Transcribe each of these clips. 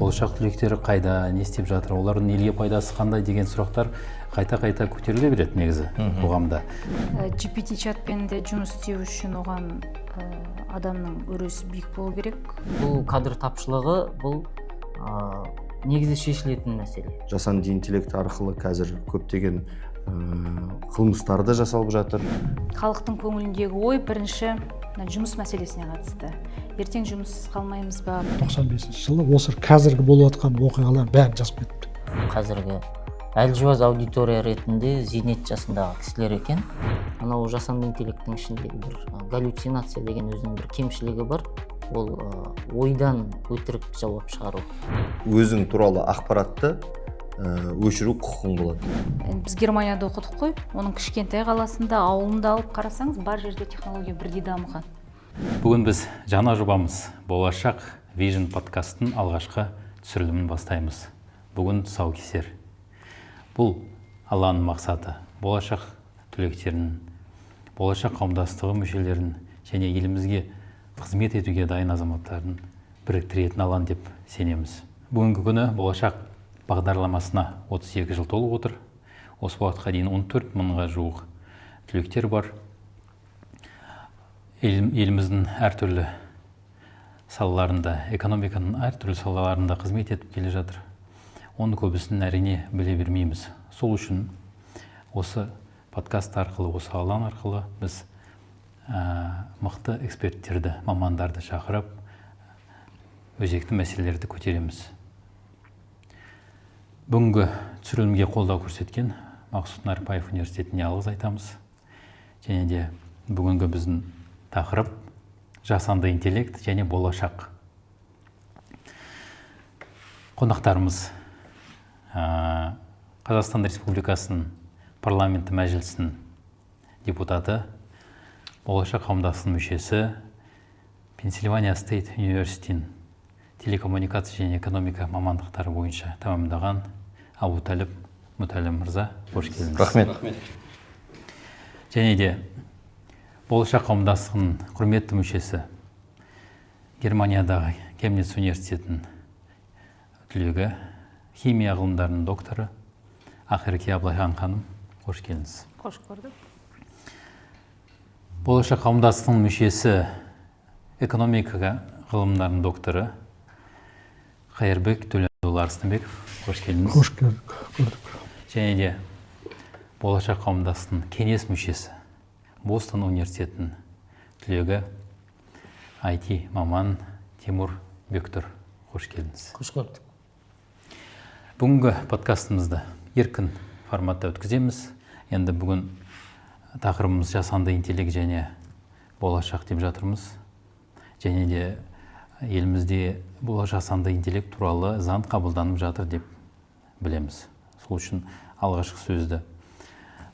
болашақ түлектері қайда, не істеп жатыр, олардың елге пайдасы қандай деген сұрақтар қайта-қайта көтеріле береді негізі қоғамда. GPT чатпен де жұмыс істеу үшін оған адамның өресі биік болу керек. Бұл кадр тапшылығы бұл негізі шешілетін мәселе. Жасанды интеллект арқылы қазір көптеген қылмыстарды жасалып жатыр. Халықтың көңіліндегі ой бірінші жұмыс мәселесіне қатысты. Ертең жұмыссыз қалмаймыз ба? 95 жылы осы қазіргі болып жатқан оқиғалар бәрін жазып кетті. Қазіргі әлжуаз аудитория ретінде зейнет жасындағы кісілер екен. Анау жасанды интеллекттің ішіндегі бір галлюцинация деген өзінің бір кемшілігі бар. Ол ойдан өтірік жауап шығару. Өзің туралы ақпаратты өшіру құқығың болады. Біз Германияда оқыдық қой. Оның кішкентай қаласында, ауылында алып қарасаңыз, бар жерде технология бірдей дамыған. Бүгін біз жаңа жобамыз Болашақ Vision подкастының алғашқы түсірілімін бастаймыз. Бүгін тұсаукесер. Бұл Алланың мақсаты болашақ түлектерін, болашақ қауымдастығы мүшелерін және елімізге қызмет етуге дайын азаматтарын біріктіретін алаң деп сенеміз. Бүгінгі күні болашақ бағдарламасына 32 жыл толып отыр. Осы уақытқа дейін 14 мыңға жуық түлектер бар. Еліміздің әртүрлі салаларында, экономиканың әртүрлі салаларында қызмет етіп келе жатыр. Оны көбісін әрине біле бермейміз. Сол үшін осы подкаст арқылы, осы алаң арқылы біз мықты эксперттерді, мамандарды шақырып, өзекті мәселелерді көтереміз. Бүгінгі түсірілімге қолдау көрсеткен Мақсұт Нарбаев университетіне алғыс айтамыз. Және де бүгінгі біздің тақырып жасанды интеллект және болашақ. Қонақтарымыз Қазақстан Республикасының парламенті мәжілісінің депутаты, болашақ қауымдастығының мүшесі, Пенсильвания Стейт университетінің телекоммуникация және экономика мамандықтары бойынша тәмамдаған Абуталип Муталим мырза, қош келдіңіз. Рахмет. Және де болашақ қауымдастығының құрметті мүшесі, Германиядағы Кемниц университетінің түлегі, химия ғылымдарының докторы Ақерке Абылайхан ханым, қош келдіңіз. Қош көрдік. Болашақ қауымдастығының мүшесі, экономика ғылымдарының докторы Қайырбек Төлеуұлы Арыстанбеков, қош келдіңіз. Қош көрдік. Және де болашақ қауымдастығының кеңес мүшесі, Бостон университетінің түлегі IT маман Тимур Бектұр, қош келдіңіз. Қош көрдік. Бүгінгі подкастымызды еркін форматта өткіземіз. Енді бүгін тақырыбымыз жасанды интеллект және болашақ деп жатырмыз. Және де елімізде бұл жасанды интеллект туралы заң қабылданып жатыр деп білеміз. Сол үшін алғашқы сөзді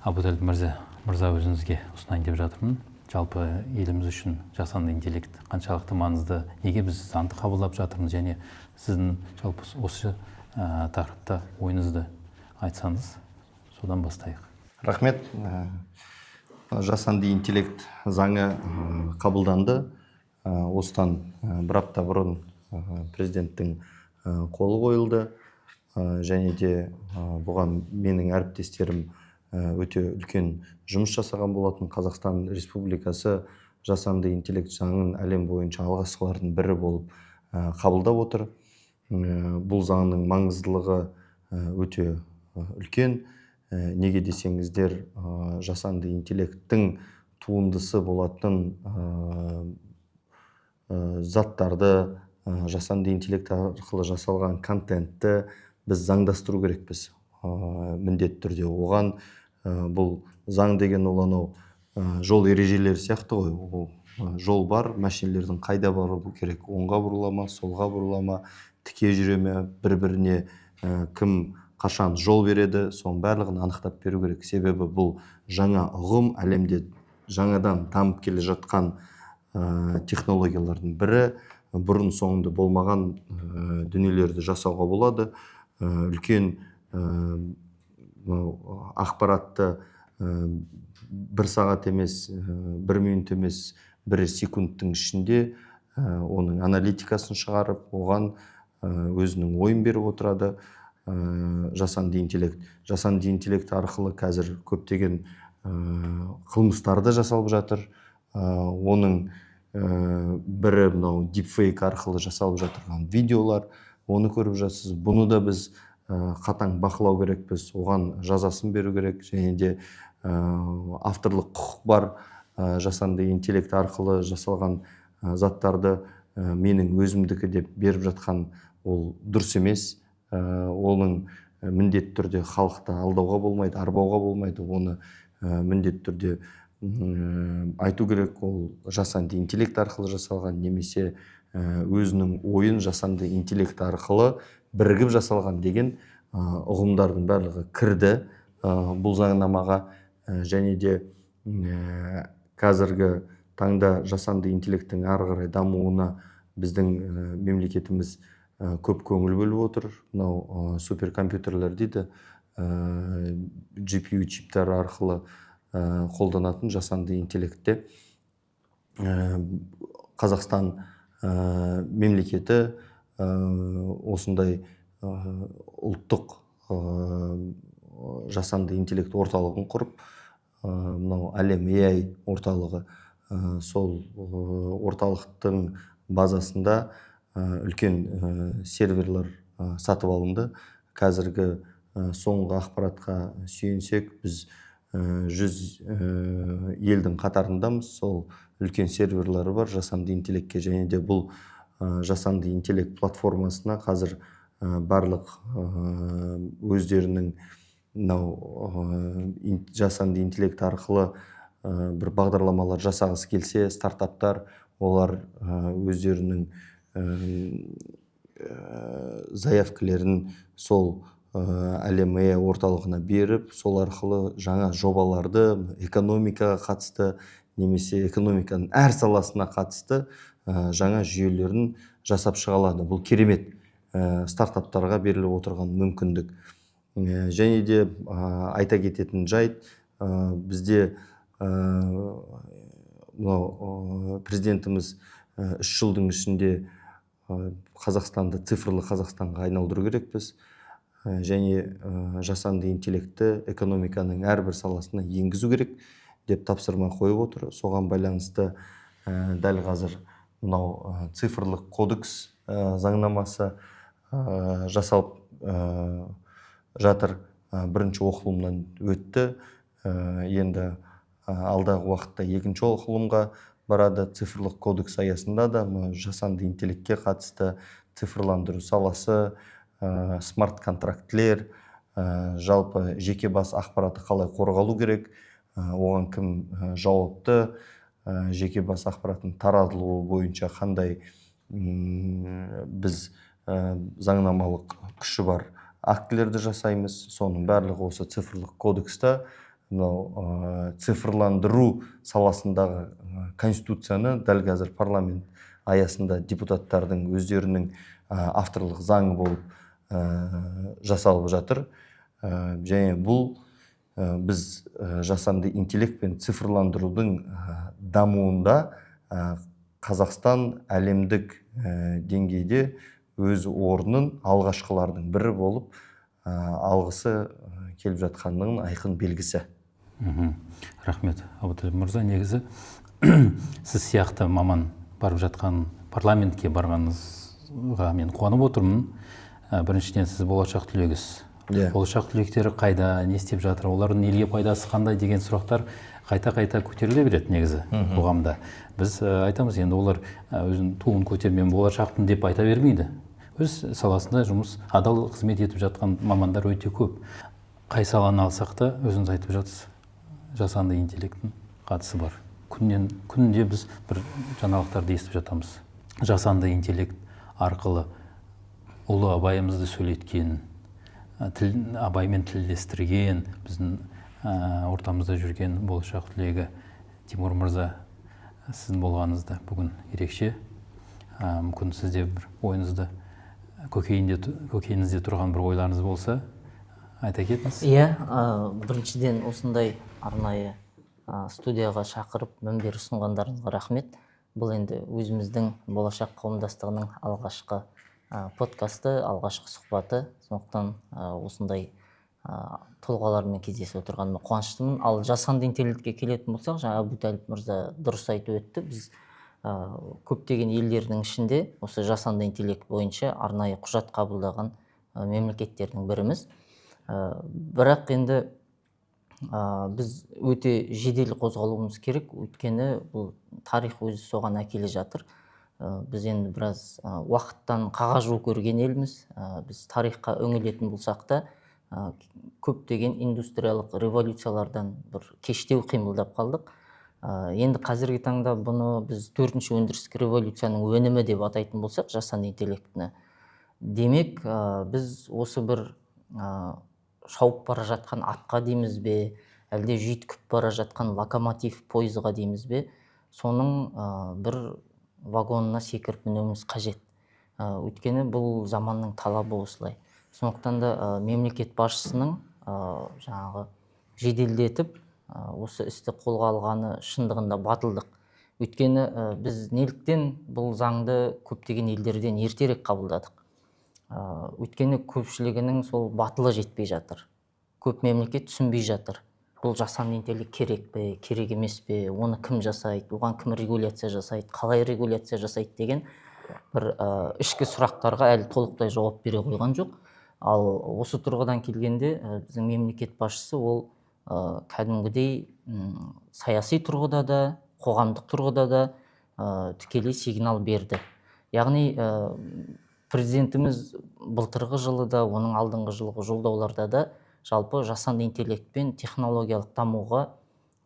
Абуталип мырза өзіңізге ұсынайын деп жатырмын. Жалпы еліміз үшін жасанды интеллект қаншалықты маңызды, неге біз заңды қабылдап жатырмыз, және сіздің жалпы осы тақырыпта ойыңызды айтсаңыз, содан бастайық. Рахмет. Жасанды интеллект заңы қабылданды. Осыдан бір апта бұрын президенттің қолы қойылды. Және де бұған менің әріптестерім өте үлкен жұмыс жасаған болатын. Қазақстан Республикасы жасанды интеллект заңын әлем бойынша алғашқылардың бірі болып қабылдап отыр. Бұл заңның маңыздылығы өте үлкен. Неге десеңіздер, жасанды интеллекттің туындысы болатын заттарды, жасанды интеллект арқылы жасалған контентті біз заңдастыру керекпіз. Міндетті түрде оған бұл заң деген ол анау жол ережелері сияқты ғой. Жол бар, машинелердің қайда бару керек, оңға бұрыла ма, солға бұрыла ма, тіке жүре ме, бір-біріне кім қашан жол береді, соның барлығын анықтап беру керек. Себебі бұл жаңа ұғым, әлемде жаңадан дамып келе жатқан технологиялардың бірі. Бұрын соңды болмаған дүниелерді жасауға болады. Үлкен ақпаратты бір сағат емес, бір минут емес, бір секундтың ішінде оның аналитикасын шығарып, оған өзінің ойын беріп отырады. Жасанды интеллект арқылы қазір көптеген қылмыстарды жасалып жатыр. Оның бірі мынау дипфейк арқылы жасалып жатырған видеолар, оны көріп жатсыз. Бұны да біз қатаң бақылау керекпіз, оған жазасын беру керек, және де авторлық құқық бар жасанды интеллект арқылы жасалған заттарды менің өзімдікі деп беріп жатқан ол дұрыс емес. Оның міндетті түрде халықты алдауға болмайды, арбауға болмайды. Оны міндетті түрде айту керек, ол жасанды интеллект арқылы жасалған, немесе өзінің ойын жасанды интеллект арқылы бірігіп жасалған деген ұғымдардың барлығы кірді бұл заңнамаға. Және де қазіргі таңда жасанды интеллекттің ары қарай дамуына біздің мемлекетіміз көп көңіл бөліп отыр. Мынау суперкомпьютерлер дейді, GPU чиптер арқылы қолданатын жасанды интеллектте Қазақстан мемлекеті осындай ұлттық жасанды интеллект орталығын құрып, мынау әлем AI орталығы, сол орталықтың базасында үлкен серверлер сатып алынды. Қазіргі соңғы ақпаратқа сүйенсек, біз 100 елдің қатарындамыз. Сол үлкен серверлері бар жасанды интеллектке, және де бұл жасанды интеллект платформасына қазір барлық өздерінің жасанды интеллект арқылы бір бағдарламалар жасағысы келсе, стартаптар, олар өздерінің заявкілерін сол әлем AI орталығына беріп, сол арқылы жаңа жобаларды экономикаға қатысты, немесе экономиканың әр саласына қатысты жаңа жүйелерін жасап шыға алады. Бұл керемет стартаптарға беріліп отырған мүмкіндік. Және де айта кететін жайт, бізде президентіміз 3 жылдың ішінде Қазақстанды цифрлы Қазақстанға айналдыру керекпіз. Және жасанды интеллектті экономиканың әрбір саласына енгізу керек деп тапсырма қойып отыр. Соған байланысты дәл қазір мынау цифрлық кодекс заңнамасы жасалып жатыр. Бірінші оқылымнан өтті. Енді алдағы уақытта екінші оқылымға барады. Цифрлық кодекс аясында да жасанды интеллектке қатысты цифрландыру саласы, смарт контрактілер, жалпы жеке бас ақпараты қалай қорғалу керек, оған кім жауапты, жеке бас ақпараттың таратылуы бойынша қандай біз заңнамалық күші бар актілерді жасаймыз. Соның барлығы осы цифрлық кодекста цифрландыру саласындағы конституцияны дәл қазір парламент аясында депутаттардың өздерінің авторлық заңы болып жасалып жатыр. Және бұл біз жасанды интеллект пен цифрландырудың дамуында Қазақстан әлемдік деңгейде өз орнын алғашқылардың бірі болып алғысы келіп жатқанының айқын белгісі. Рахмет, Абутәліп мырза. Негізі сіз сияқты маман барып жатқан парламентке барғаныңызға мен қуанып отырмын. Біріншіден сіз болашақ түлегісіз. Болашақ түлектері қайда, не істеп жатыр, олардың елге пайдасы қандай деген сұрақтар қайта-қайта көтеріле береді негізі қоғамда. Біз айтамыз, енді олар өзінің туын көтермен болашақпын деп айта бермейді. Өз саласында жұмыс, адал қызмет етіп жатқан мамандар өте көп. Қай саланы алсақ та, өзіңіз айтып жатсыз, жасанды интеллекттің қатысы бар. Күнде біз бір жаңалықтарды естіп жатамыз. Жасанды интеллект арқылы ұлы абайымызды сөйлеткен, абаймен тілдестірген, біздің ортамызда жүрген болашақ түлегі Тимур мырза, сіздің болғаныңызда бүгін ерекше. Мүмкін сізде бір ойыңызда, көкейіңізде тұрған бір ойларыңыз болса, айта кетіңіз. Біріншіден осындай арнайы студияға шақырып мінбер ұсынғандарыңызға рахмет. Бұл енді өзіміздің болашақ қауымдастығының алғашқы подкасты алғашқы сұхбаты. Сондықтан осындай тұлғалармен кездесіп отырғаныма қуаныштымын. Ал жасанды интеллектке келетін болсақ, жаңа Әбутәліп мырза дұрыс айтып өтті. Біз көптеген елдердің ішінде осы жасанды интеллект бойынша арнайы құжат қабылдаған мемлекеттердің біріміз. Бірақ енді біз өте жедел қозғалуымыз керек, өйткені бұл тарих өзі соған әкеле жатыр. Біз енді біраз уақыттан қағажу көрген елміз. Біз тарихқа үңілетін болсақ та, көптеген индустриялық революциялардан бір кештеу қимылдап қалдық. Енді қазіргі таңда бұны біз 4-ші өндірістік революцияның өнімі деп атайтын болсақ, жасанды интеллектіні. Демек, біз осы бір шауып бара жатқан атқа дейміз бе, әлде жүйткіп бара жатқан локомотив пойызға дейміз бе, соның бір вагонына секіріп мінуіміз қажет. Өйткені бұл заманның талабы осылай. Сондықтан да мемлекет басшысының жаңағы жеделдетіп осы істі қолға алғаны шындығында батылдық. Өйткені біз неліктен бұл заңды көптеген елдерден ертерек қабылдадық. Өйткені көпшілігінің сол батылы жетпей жатыр. Көп мемлекет түсінбей жатыр. Бұл жасанды интеллект керек пе, керек емес пе, оны кім жасайды, оған кім регуляция жасайды, қалай регуляция жасайды деген бір ішкі сұрақтарға әлі толықтай жауап бере қойған жоқ. Ал осы тұрғыдан келгенде біздің мемлекет басшысы ол кәдімгідей саяси тұрғыда да, қоғамдық тұрғыда да тікелей сигнал берді. Яғни президентіміз былтырғы жылы да, оның алдыңғы жылғы жолдауларда да жалпы жасанды интеллект пен технологиялық дамуға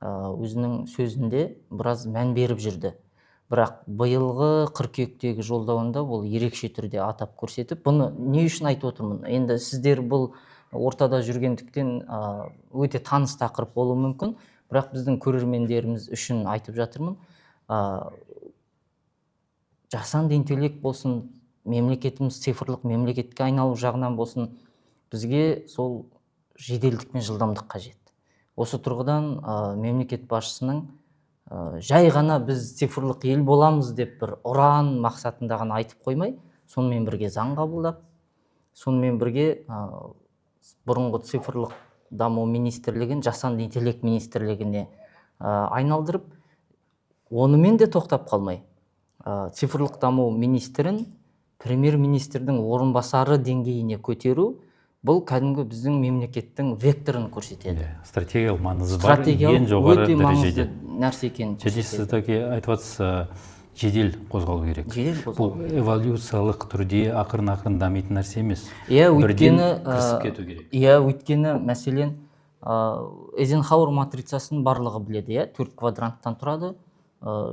өзінің сөзінде біраз мән беріп жүрді. Бірақ биылғы қыркүйектегі жолдауында ол ерекше түрде атап көрсетіп, бұны не үшін айтып отырмын? Енді сіздер бұл ортада жүргендіктен өте таныс тақырып болуы мүмкін, бірақ біздің көрермендеріміз үшін айтып жатырмын. Жасанды интеллект болсын, мемлекетіміз цифрлық мемлекетке айналу жағынан болсын, бізге сол жеделдік пен жылдамдық қажет. Осы тұрғыдан мемлекет басшысының жай ғана біз цифрлық ел боламыз деп бір ұран мақсатында ғана айтып қоймай, сонымен бірге заң қабылдап, сонымен бірге бұрынғы цифрлық даму министрлігін жасанды интеллект министрлігіне айналдырып, онымен де тоқтап қалмай, цифрлық даму министрін премьер-министрдің орынбасары деңгейіне көтеру, бұл кәдімгі біздің мемлекеттің векторын көрсетеді. Стратегиялық маңызы бар, ең жоғары дәрежеде. Нәрсе екенін көрсетеді. Сіз айтып отырсыз, жедел қозғалу керек. Бұл эволюциялық түрде ақырын дамитын нәрсе емес. Бірден кірісіп кету керек. Өйткені мәселен Эйзенхауэр матрицасын барлығы біледі, 4 квадранттан тұрады.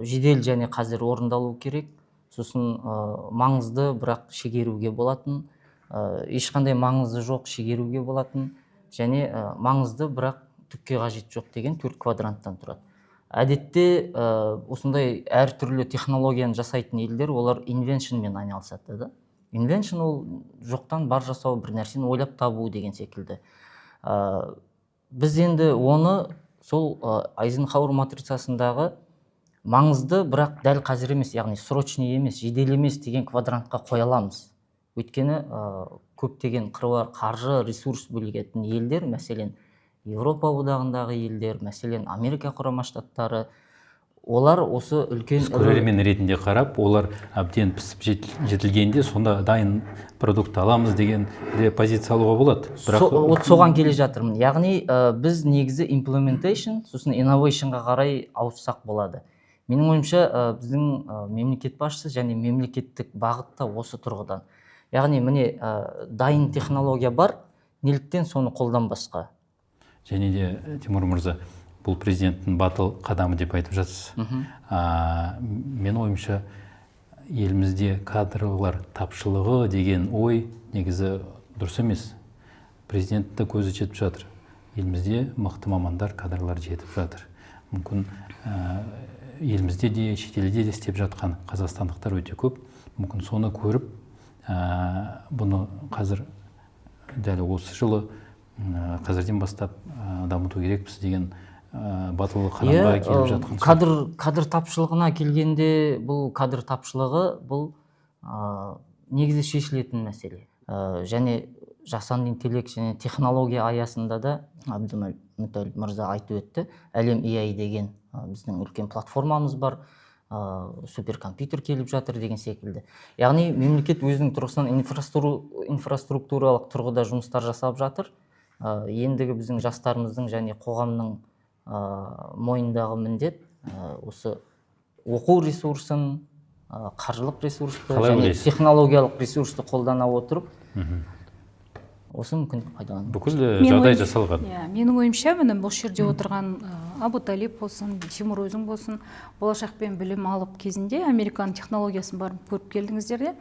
Жедел және қазір орындалу керек. Сосын маңызды, бірақ шегеруге болатын, ешқандай маңызы жоқ шегеруге болатын, және маңызды, бірақ түкке қажет жоқ деген 4 квадранттан тұрады. Әдетте осындай әртүрлі технологияны жасайтын елдер, олар инвеншнмен айналысады. Инвеншн ол жоқтан бар жасау, бір нәрсені ойлап табу деген секілді. Біз енді оны сол Эйзенхауэр матрицасындағы маңызды, бірақ дәл қазір емес, яғни срочный емес, жедел емес деген квадрантқа қоя аламыз. Өйткені көптеген қыруар қаржы, ресурс бөлетін елдер, мәселен Европа одағындағы елдер, мәселен Америка құрама штаттары, олар осы үлкен көрермен ретінде қарап, олар әбден пісіп жетілгенде сонда дайын продукт аламыз деген де позиция алуға болады. Соған келе жатырмын. Яғни біз негізі implementation, сосын innovationға қарай ауыссақ болады. Менің ойымша біздің мемлекет басшысы және мемлекеттік бағытта осы тұрғыдан. Яғни міне дайын технология бар, неліктен соны қолданбасқа? Және де Тимур мырза, бұл президенттің батыл қадамы деп айтып жатсыз. Мен ойымша елімізде кадрлар тапшылығы деген ой негізі дұрыс емес. Президентті көзі жетіп жатыр. Елімізде мықты мамандар, кадрлар жетіп жатыр. Мүмкін елімізде де, шетелде де істеп жатқан қазақстандықтар өте көп. Мүмкін соны көріп, бұны қазір дәл осы жылы қазірден бастап дамыту керекпіз деген батыл қадамға келіп жатқан. Кадр тапшылығына келгенде, бұл кадр тапшылығы бұл негізі шешілетін мәселе. Және жасанды интеллект және технология аясында да Абдымүтәліп мырза айтып өтті. Әлем AI деген біздің үлкен платформамыз бар, суперкомпьютер келіп жатыр деген секілді. Яғни мемлекет өзінің тұрғысынан инфраструктуралық тұрғыда жұмыстар жасап жатыр. Ендігі біздің жастарымыздың және қоғамның мойнындағы міндет осы оқу ресурсын, қаржылық ресурсты және технологиялық ресурсты қолдана отырып осы мүмкіндік пайдалану. Бүкіл жағдай жасалған. Менің ойымша, міне бұл жерде отырған Абуталип болсын, Тимур өзің болсын, болашақпен білім алып кезінде американың технологиясын барып көріп келдіңіздер де,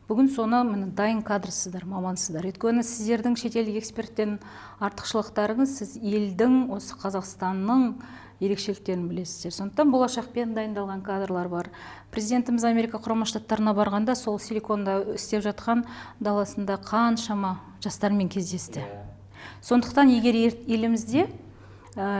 бүгін соны дайын кадрсыздар, мамансыздар. Өйткені сіздердің шетелдік эксперттен артықшылықтарыңыз, сіз елдің, осы Қазақстанның ерекшеліктерін білесіздер. Сондықтан болашақпен дайындалған кадрлар бар. Президентіміз Америка Құрама Штаттарына барғанда сол силиконда істеп жатқан даласында қаншама жастармен кездесті. Сондықтан егер елімізде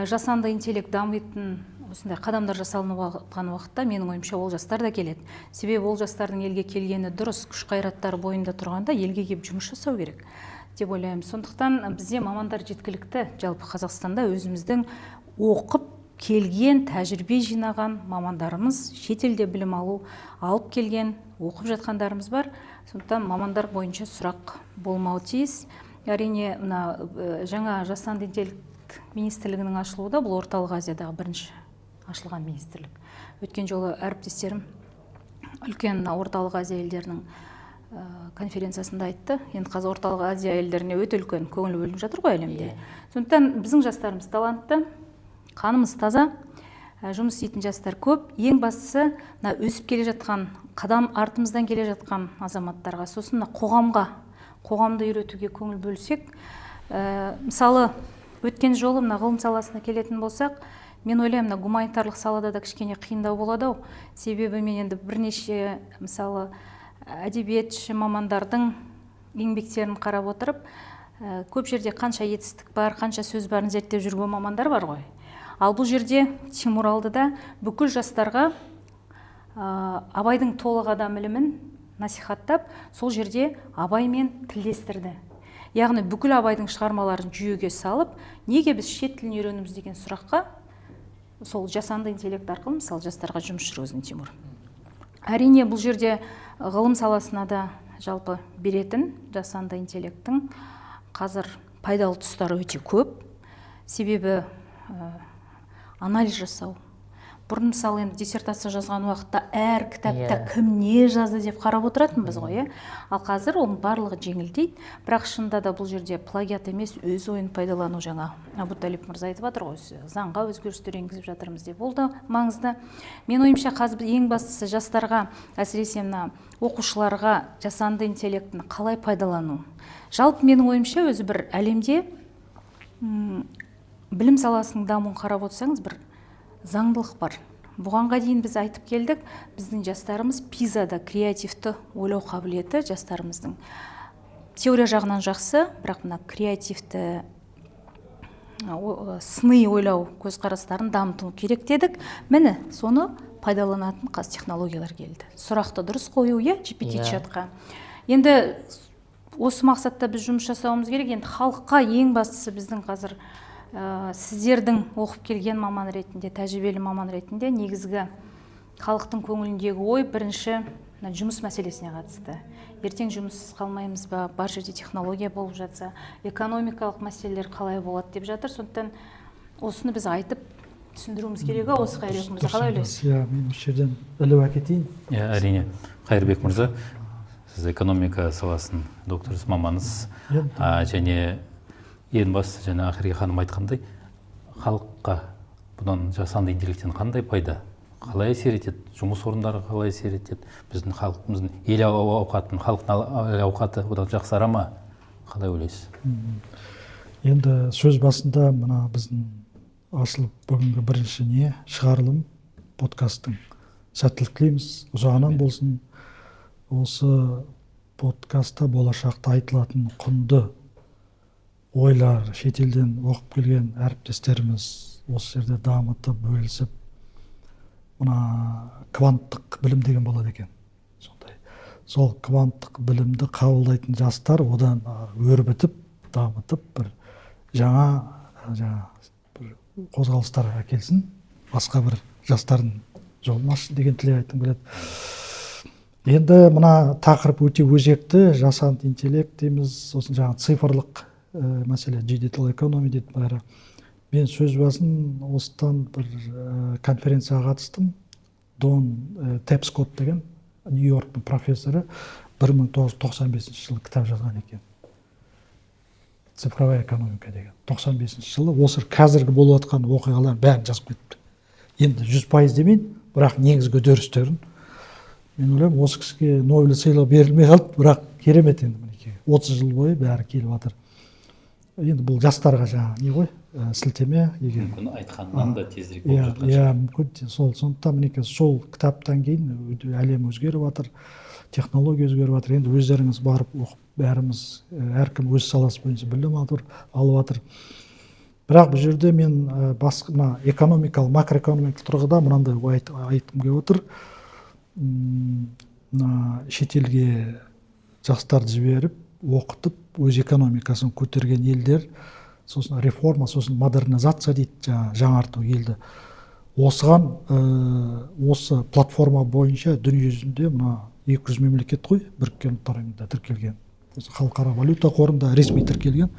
жасанды интеллект дамитын осындай қадамдар жасалынып жатқан уақытта, менің ойымша ол жастар да келеді. Себебі ол жастардың елге келгені дұрыс, күш қайраттары бойында тұрғанда елге келіп жұмыс жасау керек деп ойлаймын. Сондықтан бізде мамандар жеткілікті. Жалпы Қазақстанда өзіміздің оқып келген, тәжірибе жинаған мамандарымыз, шетелде білім алып келген, оқып жатқандарымыз бар. Сондықтан мамандар бойынша сұрақ болмауы тиіс. Әрине, жаңа жасанды интеллект министрлігінің ашылуы бұл орталық Азиядағы бірінші ашылған министрлік. Өткен жолы әріптестерім үлкен орталық Азия елдерінің конференциясында айтты. Енді қазір орталық Азия елдеріне өте үлкен көңіл бөлініп жатыр ғой әлемде. Сондықтан біздің жастарымыз талантты, қанымыз таза, жұмыс істейтін жастар көп. Ең бастысы өсіп келе жатқан, қадам артымыздан келе жатқан азаматтарға, сосын қоғамды үйретуге көңіл бөлсек, мысалы өткен жолы ғылым саласына келетін болсақ, мен ойлаймын, гуманитарлық салада да кішкене қиындау болады. Себебі мен енді бірнеше мысалы әдебиетші мамандардың еңбектерін қарап отырып, көп жерде қанша етістік бар, қанша сөз барын зерттеп жүрген мамандар бар ғой. Ал бұл жерде Тимур алдыда бүкіл жастарға Абайдың толық адам ілімін насихаттап, сол жерде Абаймен тілдестірді. Яғни бүкіл Абайдың шығармаларын жүйеге салып, неге біз шет тілін үйренеміз деген сұраққа сол жасанды интеллект арқылы мысалы жастарға жұмыс жүргізді Тимур. Әрине бұл жерде ғылым саласына да жалпы беретін жасанды интеллекттің қазір пайдалы тұстары өте көп. Себебі анализ жасау. Бұрын мысалы енді диссертация жазған уақытта әр кітапта кім не жазды деп қарап отыратынбыз ғой. Ал қазір оның барлығы жеңілдейді. Бірақ шынында да бұл жерде плагиат емес, өз ойын пайдалану, жаңа Абуталип мырза айтып жатыр ғой, заңға өзгерістер енгізіп жатырмыз деп. Ол да маңызды. Мен ойымша қазір ең бастысы жастарға, әсіресе оқушыларға жасанды интеллектіні қалай пайдалану. Жалпы менің ойымша өзі бір әлемде білім саласының дамуын қарап отырсаңыз, бір заңдылық бар. Бұғанға дейін біз айтып келдік, біздің жастарымыз пизада креативті ойлау қабілеті жастарымыздың теория жағынан жақсы, бірақ креативті сыни ойлау көзқарастарын дамыту керек дедік. Міне, соны пайдаланатын қазір технологиялар келді. Сұрақты дұрыс қою, GPT-чатқа. Енді осы мақсатта біз жұмыс жасауымыз керек. Енді халыққа ең бастысы біздің қазір сіздердің оқып келген маман ретінде, тәжірибелі маман ретінде негізгі халықтың көңіліндегі ой бірінші жұмыс мәселесіне қатысты. Ертең жұмыссыз қалмаймыз ба, бар жерде технология болып жатса, экономикалық мәселелер қалай болады деп жатыр. Сондықтан осыны біз айтып түсіндіруіміз керек. Осы Қайырбек мырза қалай ойлайсыз? Мен осы жерден іліп әкетейін. Әрине, Қайырбек мырза, сіз экономика саласының докторсыз маманыз, және ең басты және ақырғы ханым айтқандай, халыққа бұдан жасанды интеллекттен қандай пайда, қалай әсер етеді, жұмыс орындары қалай әсер етеді, біздің халқымыздың ел ауқатын, халықтың ел ауқаты одан жақсара ма, қалай ойлайсыз? Енді сөз басында біздің ашылып бүгінгі бірінші шығарылым подкасттың сәттілік тілейміз, ұзағынан болсын. Осы подкастта болашақта айтылатын құнды ойлар, шетелден оқып келген әріптестеріміз осы жерде дамытып, бөлісіп, кванттық білім деген болады екен. сол кванттық білімді қабылдайтын жастар одан өрбітіп дамытып бір жаңа бір қозғалыстар әкелсін, басқа бір жастардың жолын ашсын деген тілек айтқым келеді. Енді мына тақырып өте өзекті, жасанды интеллект дейміз, сосын жаңа цифрлық мәселе, digital economy дейді бәрі. Мен сөз басын осыдан бір конференцияға қатыстым. Дон Тепскотт деген Нью-Йорктың профессоры 1995 жылы кітап жазған екен. Цифровая экономика деген. 95 жылы осы қазіргі болып жатқан оқиғалар бәрін жазып кетіпті. Енді 100% демейін, бірақ негізгі үдерістерін. Мен ойлаймын, осы кісіге Нобель сыйлығы берілмей қалды, бірақ керемет енді мінекей. 30 жыл бойы бәрі келіп жатыр. Енді бұл жастарға жаңа не ғой, сілтеме, егер мүмкін айтқаннан да тезірек болып жатқан шығар. Мүмкін сол. Сондықтан мінекей сол кітаптан кейін әлем өзгеріп жатыр, технология өзгеріп жатыр. Енді өздеріңіз барып оқып, бәріміз әркім өз саласы бойынша білім алып жатыр. Бірақ бұл жерде мен басқа экономикалық, макроэкономикалық тұрғыда мынандай айтқым келіп отыр. Шетелге жастарды жіберіп, оқытып, өз экономикасын көтерген елдер, сосын реформа, сосын модернизация дейді, жаңарту елді. Осыған, осы платформа бойынша дүние жүзінде 200 мемлекет қой, Біріккен ұлттар ұйымында тіркелген. Халықаралық валюта қорында ресми тіркелген.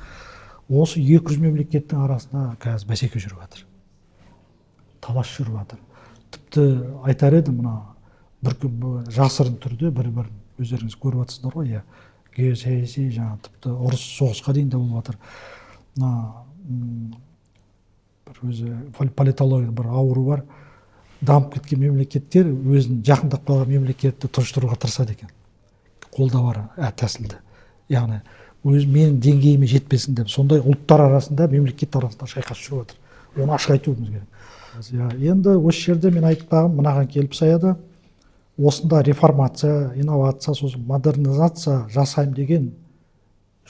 Осы 200 мемлекеттің арасында қазір бәсеке жүріп жатыр. Талас жүріп жатыр. Тіпті айтар едім, жасырын түрде бір-бірін өздеріңіз көріп жатсыздар ғой, геосаяси, тіпті ұрыс соғысқа дейін де болып жатыр. Бір өзі политология бір ауру бар. Дамып кеткен мемлекеттер өзін жақындап қалған мемлекетті тұншықтыруға тырысады екен. Қолда бар тәсілді. Яғни өз менің деңгейіме жетпесін деп, сондай ұлттар арасында, мемлекет арасында шайқас жүріп жатыр. Оны ашық айтуымыз керек. Енді осы жерде мен айтпағым мынаған келіп саяды. Осында реформация, инновация, сосын модернизация жасайым деген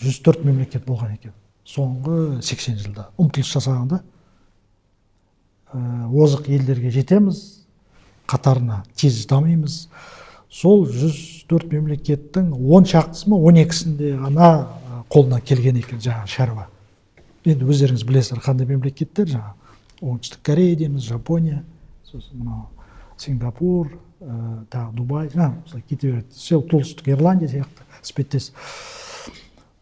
104 мемлекет болған екен. Соңғы 80 жылда ұмтылыс жасағанда озық елдерге жетеміз, қатарына тез дамимыз. Сол 104 мемлекеттің 10 шақтысы ма, 12-сінде ғана қолына келген екен жаңа шаруа. Енді өздеріңіз білесіздер қандай мемлекеттер, жаңа Оңтүстік Корея дейміз, Жапония, сосын Сингапур, Дубай, кете береді. Солтүстік Ирландия сияқты іспеттес.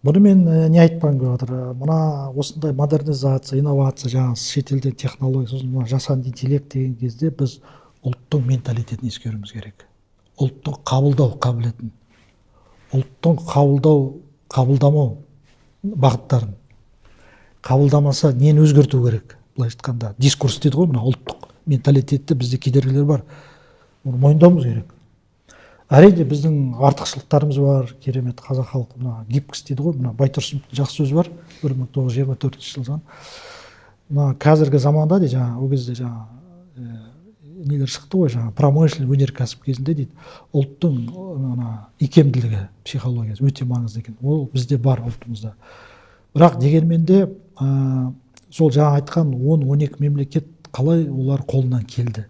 Бұны мен не айтпағым келіп отыр. Мына осындай модернизация, инновация, жаңа шетелден технология, сосын жасанды интеллект деген кезде біз ұлттың менталитетін ескеруіміз керек. Ұлттың қабылдау қабілетін, ұлттың қабылдамау бағыттарын. Қабылдамаса нені өзгерту керек? Былай айтқанда дискурс дейді ғой, мына ұлттық менталитетте бізде кедергілер бар. Оны мойындауымыз керек. Әрине біздің артықшылықтарымыз бар, керемет қазақ халқы, гибкость дейді ғой, Байтұрсыновтың жақсы сөзі бар, 1924 жылдан. Қазіргі заманда дейді, ол кезде нелер шықты ғой, промышленный өнеркәсіп кезінде дейді, ұлттың икемділігі, психологиясы өте маңызды екен. Ол бізде бар ұлтымызда. Бірақ дегенмен де сол жаңа айтқан 10-12 мемлекет қалай олар қолынан келді.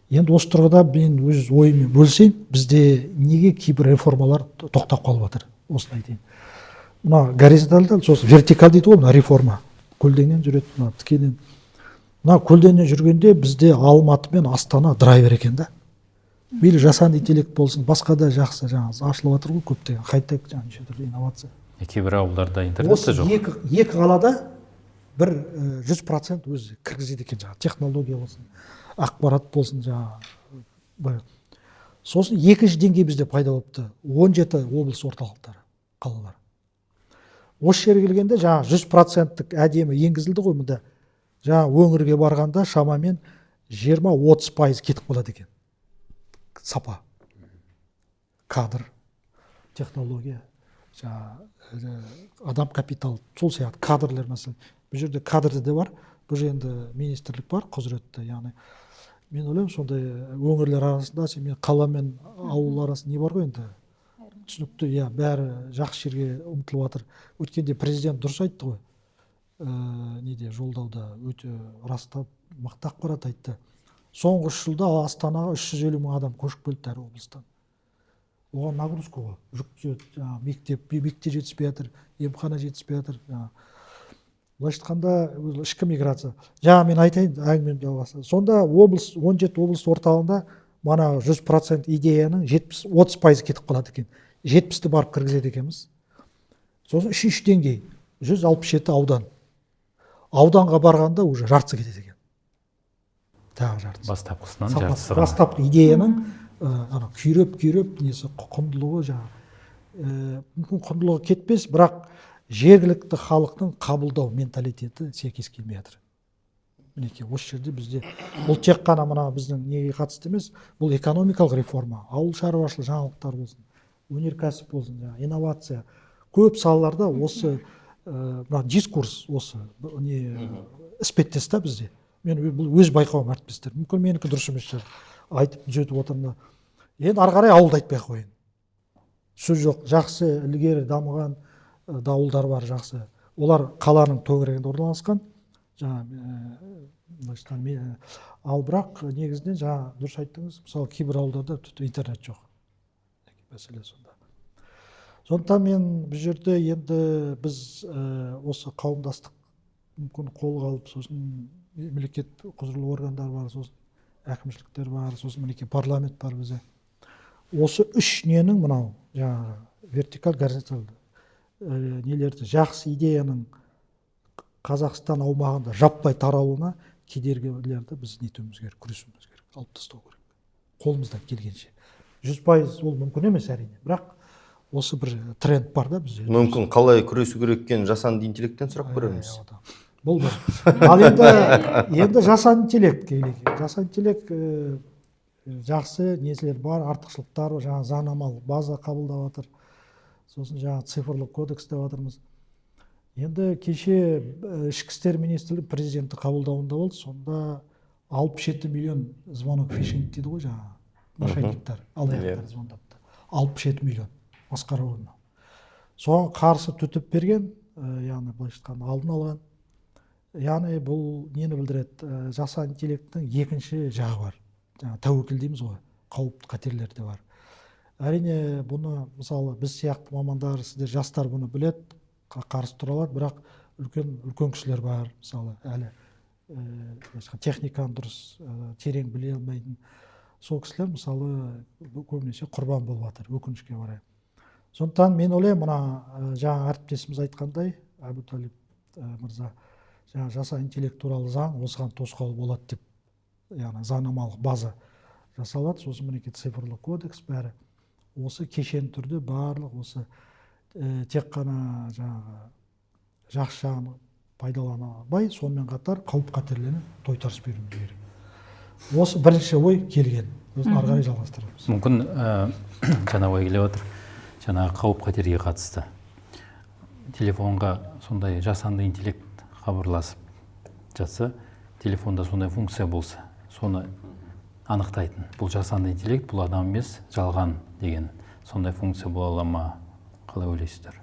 Енді осы тұрғыда мен өз ойыммен бөлсем, бізде неге кейбір реформалар тоқтап қалып жатыр, осыны айтайын. Горизонталды, сосын вертикаль дейді ғой, реформа. Көлденең жүреді, тікенен. Көлденең жүргенде бізде Алматы мен Астана драйвер екен да. Мейлі жасанды интеллект болсын, басқа да жақсы ашылып жатыр ғой көптеген, қайта неше түрлі инновация. Кейбір ауылдарда интернет те жоқ. Екі қалада бір 100% өзі кіргізеді екен, технология болсын, ақпарат болсын, сосын екінші деңгей бізде пайда болыпты. 17 облыс орталықтары, қалалар. Осы жерге келгенде 100%-тік әдемі енгізілді ғой, мұнда өңірге барғанда шамамен 20-30% кетіп қалады екен. Сапа, кадр, технология, адам капитал, сол сияқты кадрлер мәселе. Бұл жерде кадрды де бар, бұл жерде министрлік бар, құзыретті. Яғни мен ойлаймын, сондай өңірлер арасында, мен қала мен ауыл арасында не бар ғой енді? Түсінікті, бәрі жақсы жерге ұмтылып жатыр. Өткенде президент дұрыс айтты ғой. Жолдауда өте растап, мықты ақпарат айтты. Соңғы 3 жылда Астанаға 350 мың адам көшіп келді әр облыстан. оған нагрузка ғой, жүк түседі, жаңағы мектеп жетіспей жатыр, емхана жетіспей жатыр, былайша айтқанда ішкі миграция. Жаңа мен айтайын, әңгімемді жалғаса. Сонда 17 облыс орталығында мана 100% идеяның 30% кетіп қалады екен. 70-ті барып кіргізеді екенбіз. Сосын 3 деңгей, 167 аудан. Ауданға барғанда уже жартысы кетеді екен. Тағы жартысы. Бастапқысынан жартысы ғана. Бастапқы идеяның күйреп несі құндылығы мүмкін құндылығы кетпес, бірақ жергілікті халықтың қабылдау менталитеті сәйкес келмей жатыр. Мінекей осы жерде бізде бұл тек қана мына біздің неге қатысты емес, бұл экономикалық реформа, ауыл шаруашылығы жаңалықтар болсын, өнеркәсіп болсын, инновация, көп салаларда осы мына дискурс осы іспеттес та бізде. Мен бұл өз байқауым, әріптестер. Мүмкін менікі дұрыс емес шығар, айтып түзетіп отырмын. Енді ары қарай ауылды айтпай қояйын. Сөз жоқ, жақсы ілгері дамыған ауылдар бар, жақсы. Олар қаланың төңірегінде орналасқан. Ал бірақ негізінен жаңа дұрыс айттыңыз, мысалы кейбір ауылдарда интернет жоқ. Мәселе сонда. Сондықтан мен бұл жерде енді біз осы қауымдастық мүмкін қолға алып, сосын мемлекет құзырлы органдар бар, сосын әкімшіліктер бар, сосын мінекей парламент бар бізде. Осы үш ненің мынау жаңағы вертикаль, горизонталь нелерді, жақсы идеяның Қазақстан аумағында жаппай таралуына кедергілерді біз нетуіміз керек, күресуіміз керек, алып тастау керек. Қолымыздан келгенше. 100% ол мүмкін емес әрине, бірақ осы бір тренд бар да бізде. Мүмкін қалай күресу керек екенін жасанды интеллекттен сұрақ көреміз. Бұл бір. Ал енді жасанды интеллект келейік. Жасанды интеллект жақсы несілер бар, артықшылықтар, жаңа заңнамалық база қабылдап жатыр. Сосын жаңа цифрлық кодекс деп жатырмыз. Енді кеше ішкі істер министрлігі президенті қабылдауында болды, сонда 67 миллион звонок фишинг дейді ғой, жаңа мошенниктер, алаяқтар звондапты. 67 миллион масқара ойын. Соған қарсы түтіп берген, яғни былайша айтқанда алдын алған. Яғни бұл нені білдіреді? Жасанды интеллекттің екінші жағы бар. Тәуекел дейміз ғой, қауіп қатерлер де бар. Әрине бұны мысалы біз сияқты мамандар, сіздер жастар бұны біледі, қарсы тұра алады, бірақ үлкен кісілер бар, мысалы әлі техниканы дұрыс терең біле алмайтын. Сол кісілер мысалы көбінесе құрбан болып жатыр, өкінішке орай. Сондықтан мен ойлаймын, мына жаңа әріптесіміз айтқандай, Әбуталип мырза, жаңа жасанды интеллект туралы заң осыған тосқауыл болады деп, яғни заңнамалық база жасалады. Сосын мінекей цифрлық кодекс бәрі осы кешен түрде барлық осы тек қана жаңағы жақсы жағын пайдаланбай, сонымен қатар қауіп қатерлеріне тойтарыс беруіміз керек. Осы бірінші ой келген. Сосын ары қарай жалғастырамыз. Мүмкін жаңа ой келіп отыр. Жаңағы қауіп қатерге қатысты. Телефонға сондай жасанды интеллект хабарласып жатса, телефонда сондай функция болса, соны анықтайтын. Бұл жасанды интеллект, бұл адам емес, жалған деген сондай функция бола ала ма? Қалай ойлайсыздар?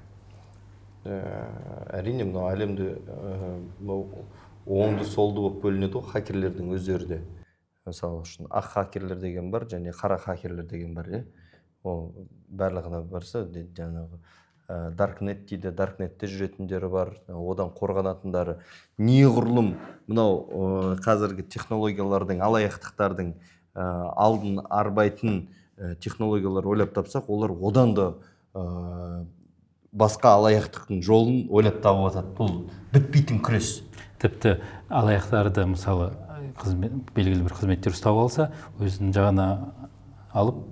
Әрине, мынау әлемде оңды солды болып бөлінеді ғой, хакерлердің өздері де. Мысалы үшін ақ хакерлер деген бар, және қара хакерлер деген бар. Ол барлығына барса, жаңағы Darknet дейді, Darknetте жүретіндері бар, одан қорғанатындары. Неғұрлым мынау қазіргі технологиялардың, алаяқтықтардың алдын арбайтын технологиялар ойлап тапсақ, олар одан да басқа алаяқтықтың жолын ойлап тауып жатады. Бұл бітпейтін күрес. Тіпті алаяқтарды мысалы белгілі бір қызметтер ұстап алса, өзінің жағына алып,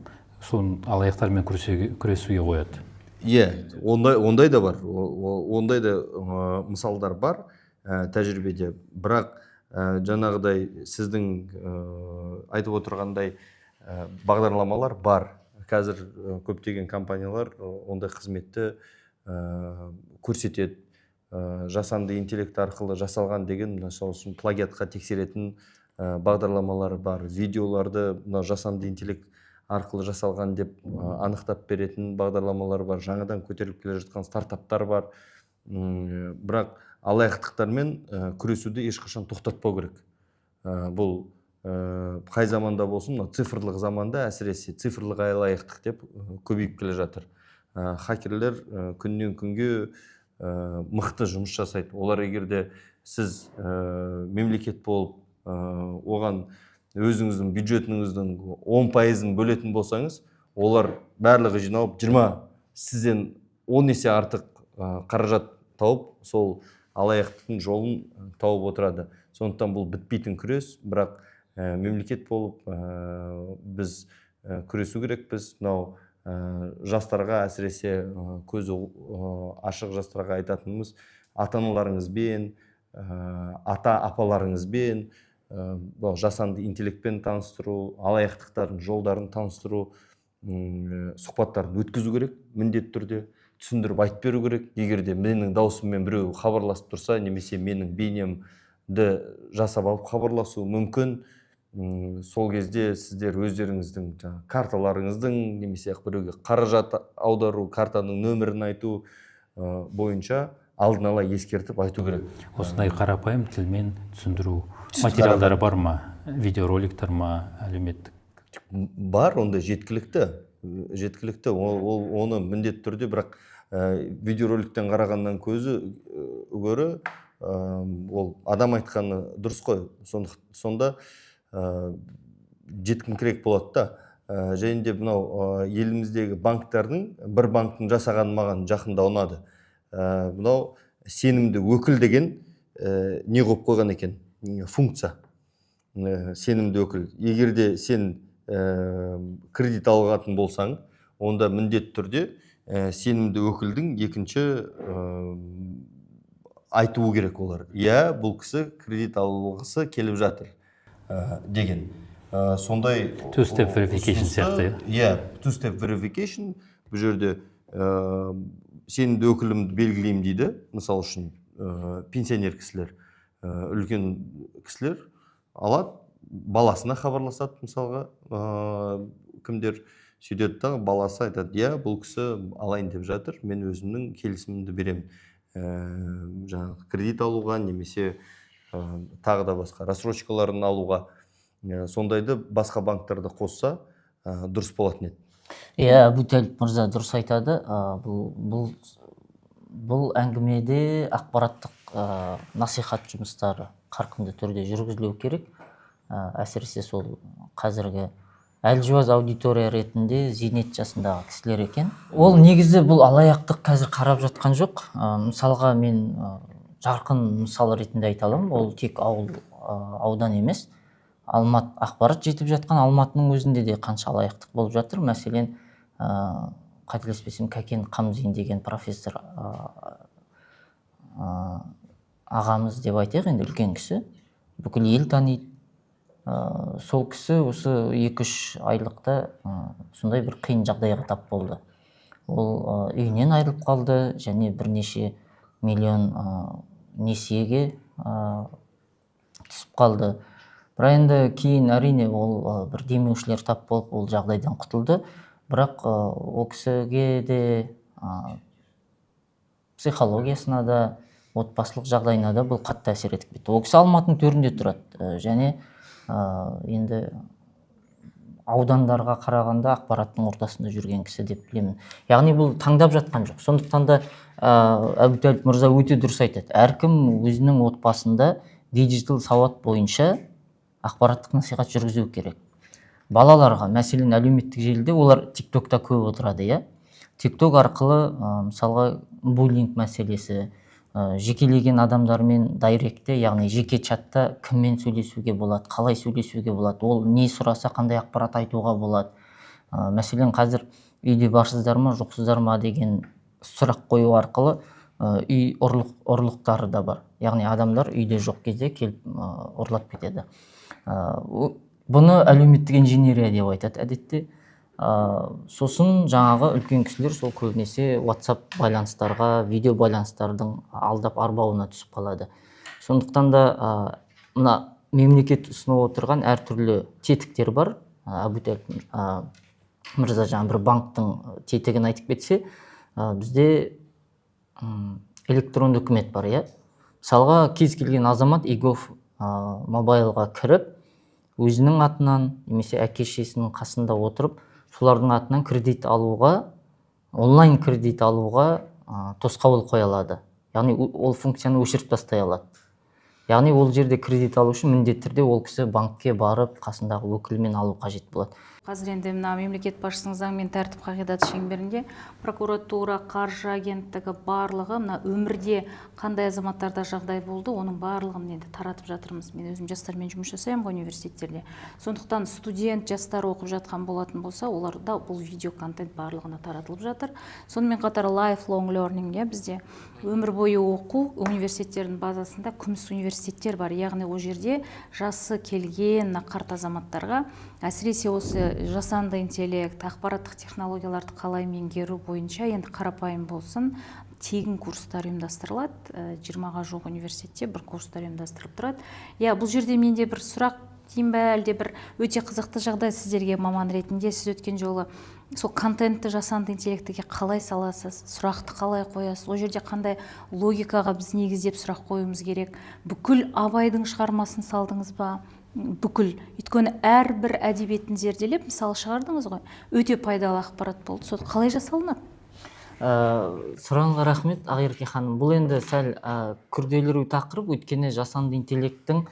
соны алаяқтармен күресуге қояды. Ондай да бар. Ондай да мысалдар бар тәжірибеде. Бірақ жаңағыдай сіздің айтып отырғандай бағдарламалар бар. Қазір көптеген компаниялар ондай қызметті көрсетеді. Жасанды интеллект арқылы жасалған деген сосын плагиатқа тексеретін бағдарламалар бар. Видеоларды жасанды интеллект арқылы жасалған деп анықтап беретін бағдарламалар бар. Жаңадан көтеріліп келе жатқан стартаптар бар. Бірақ алаяқтықтармен күресуді ешқашан тоқтатпау керек. Бұл қай заманда болсын, мына цифрлық заманда әсіресе цифрлық алаяқтық деп көбейіп келе жатыр. Хакерлер күннен күнге мықты жұмыс жасайды. Олар егерде сіз мемлекет болып оған өзіңіздің бюджетіңіздің 10%-ын бөлетін болсаңыз, олар барлығы жиналып 20 сізден 10 есе артық қаражат тауып, сол алаяқтықтың жолын тауып отырады. Сондықтан бұл бітпейтін күрес, бірақ мемлекет болып біз күресу керекпіз. Мынау жастарға, әсіресе көзі ашық жастарға айтатынымыз, ата-аналарыңызбен, ата-апаларыңызбен жасанды интеллектпен таныстыру, алаяқтықтардың жолдарын таныстыру сұхбаттарын өткізу керек, міндетті түрде түсіндіріп айтып беру керек. Егерде менің даусыммен біреу хабарласып тұрса, немесе менің бейнемді жасап алып хабарласу мүмкін. Сол кезде сіздер өздеріңіздің карталарыңыздың, немесе біреуге қаражат аудару, картаның нөмірін айту бойынша алдын ала ескертіп айту керек. Осындай қарапайым тілмен түсіндіру материалдары бар ма? Видеороликтар ма, әлеуметтік? Бар, онда жеткілікті. Оны міндетті түрде, бірақ видеороликтен қарағаннан гөрі ол адам айтқаны дұрыс қой. Сонда жеткіншірек болады да. Және де мынау еліміздегі банктердің, бір банктың жасаған маған жақында ұнады. Мынау сенімді өкіл деген не қойып қойған екен? Функция. Сенімді өкіл. Егерде сен кредит алғатын болсаң, онда міндетті түрде сенімді өкілдің екінші айтуы керек олар. Бұл кісі кредит алғысы келіп жатыр деген. Сондай Two-step verification сияқты. Two-step verification. Бұл жерде сенімді өкілімді белгілеймін дейді. Мысал үшін пенсионер кісілер, үлкен кісілер алады, баласына хабарласады, мысалға кімдер сөйтеді дағы, баласы айтады, бұл кісі алайын деп жатыр, мен өзімнің келісімімді беремін жаңағы кредит алуға, немесе тағы да басқа рассрочкаларын алуға. Сондайды басқа банктарды қосса дұрыс болатын еді. Әбутәліп мырза дұрыс айтады. Бұл әңгімеде ақпараттық насихат жұмыстары қарқынды түрде жүргізілуі керек. Әсіресе сол қазіргі әлжуаз аудитория ретінде зейнет жасындағы кісілер екен. Ол негізі бұл алаяқтық қазір қарап жатқан жоқ. Мысалға мен жарқын мысал ретінде айта аламын. Ол тек аудан емес. Ақпарат жетіп жатқан Алматының өзінде де қанша алаяқтық болып жатыр. Мәселен, қателеспесем, Кәкен Қамзин деген профессор ағамыз деп айтайық, енді үлкен кісі, бүкіл ел таниды. Сол кісі осы 2-3 айлықта сондай бір қиын жағдайға тап болды. Ол үйінен айырылып қалды, және бірнеше миллион несиеге түсіп қалды. Бірақ енді кейін әрине ол бір демеушілер тап болып ол жағдайдан құтылды. Бірақ ол кісіге де психологиясына да, отбасылық жағдайына да бұл қатты әсер етіп кетті. Ол кісі Алматының төрінде тұрады, және енді аудандарға қарағанда ақпараттың ортасында жүрген кісі деп білемін. Яғни бұл таңдап жатқан жоқ. Сондықтан да Әбутәліп мырза өте дұрыс айтады. Әркім өзінің отбасында диджитал сауат бойынша ақпараттық насихат жүргізу керек. Балаларға, мәселен, әлеуметтік желіде олар TikTokта көп отырады, TikTok арқылы мысалға буллинг мәселесі, жекелеген адамдармен дайректте, яғни жеке чатта кіммен сөйлесуге болады, қалай сөйлесуге болады, ол не сұраса қандай ақпарат айтуға болады. Мәселен, қазір үйде барсыздар ма, жоқсыздар ма деген сұрақ қою арқылы үй ұрлықтары да бар. Яғни адамдар үйде жоқ кезде келіп ұрлап кетеді. Бұны әлеуметтік инженерия деп айтады әдетте. Сосын жаңағы үлкен кісілер сол көбінесе WhatsApp байланыстарға, видео байланыстардың алдап арбауына түсіп қалады. Сондықтан да мына мемлекет ұсынып отырған әртүрлі тетіктер бар. Әбутәліп мырза жаңа бір банктың тетігін айтып кетсе, бізде электронды үкімет бар, Мысалға кез келген азамат eGov мобайлға кіріп, өзінің атынан немесе әке шешесінің қасында отырып солардың атынан кредит алуға, онлайн кредит алуға тосқауыл қоя алады. Яғни ол функцияны өшіріп тастай алады. Яғни ол жерде кредит алу үшін міндетті түрде ол кісі банкке барып қасындағы өкілмен алу қажет болады. Қазір енді мына мемлекет басшысының заң мен тәртіп қағидаты шеңберінде прокуратура, қаржы агенттігі барлығы мына өмірде қандай азаматтарда жағдай болды, оның барлығын енді таратып жатырмыз. Мен өзім жастармен жұмыс жасаймын ғой университеттерде. Сондықтан студент жастар оқып жатқан болатын болса, оларда бұл видео контент барлығына таратылып жатыр. Сонымен қатар lifelong learning, бізде өмір бойы оқу университеттердің базасында күміс университеттер бар. Яғни ол жерде жасы келген қарт азаматтарға әсіресе осы жасанды интеллект, ақпараттық технологияларды қалай меңгеру бойынша енді қарапайым болсын, тегін курстар ұйымдастырылады. 20-ға жуық университетте бір курстар ұйымдастырылып тұрады. Бұл жерде менде бір сұрақ дейін бе, әлде бір өте қызықты жағдай сіздерге маман ретінде. Сіз өткен жолы сол контентті жасанды интеллектіге қалай саласыз, сұрақты қалай қоясыз, ол жерде қандай логикаға біз негіздеп сұрақ қоюымыз керек, бүкіл Абайдың шығармасын салдыңыз ба? Бүкіл, өйткені әрбір әдебиетін зерделеп, мысалы шығардыңыз ғой, өте пайдалы ақпарат болды. Сол қалай жасалынады? Сұрағыңызға рахмет, Ақерке ханым. Бұл енді сәл күрделіру тақырып, өйткені жасанды интеллекттің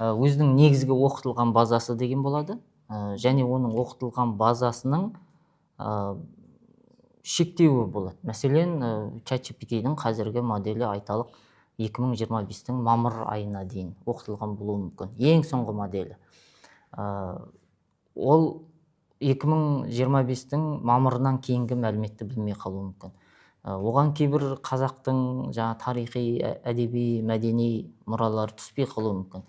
өзінің негізгі оқытылған базасы деген болады. Және оның оқытылған базасының шектеуі болады. Мәселен, ChatGPT-дің қазіргі моделі айталық 2025-тің мамыр айына дейін оқытылған болуы мүмкін. Ең соңғы моделі. Ол 2025-тің мамырынан кейінгі мәліметті білмей қалуы мүмкін. Оған кейбір қазақтың тарихи, әдеби, мәдени мұралары түспей қалуы мүмкін.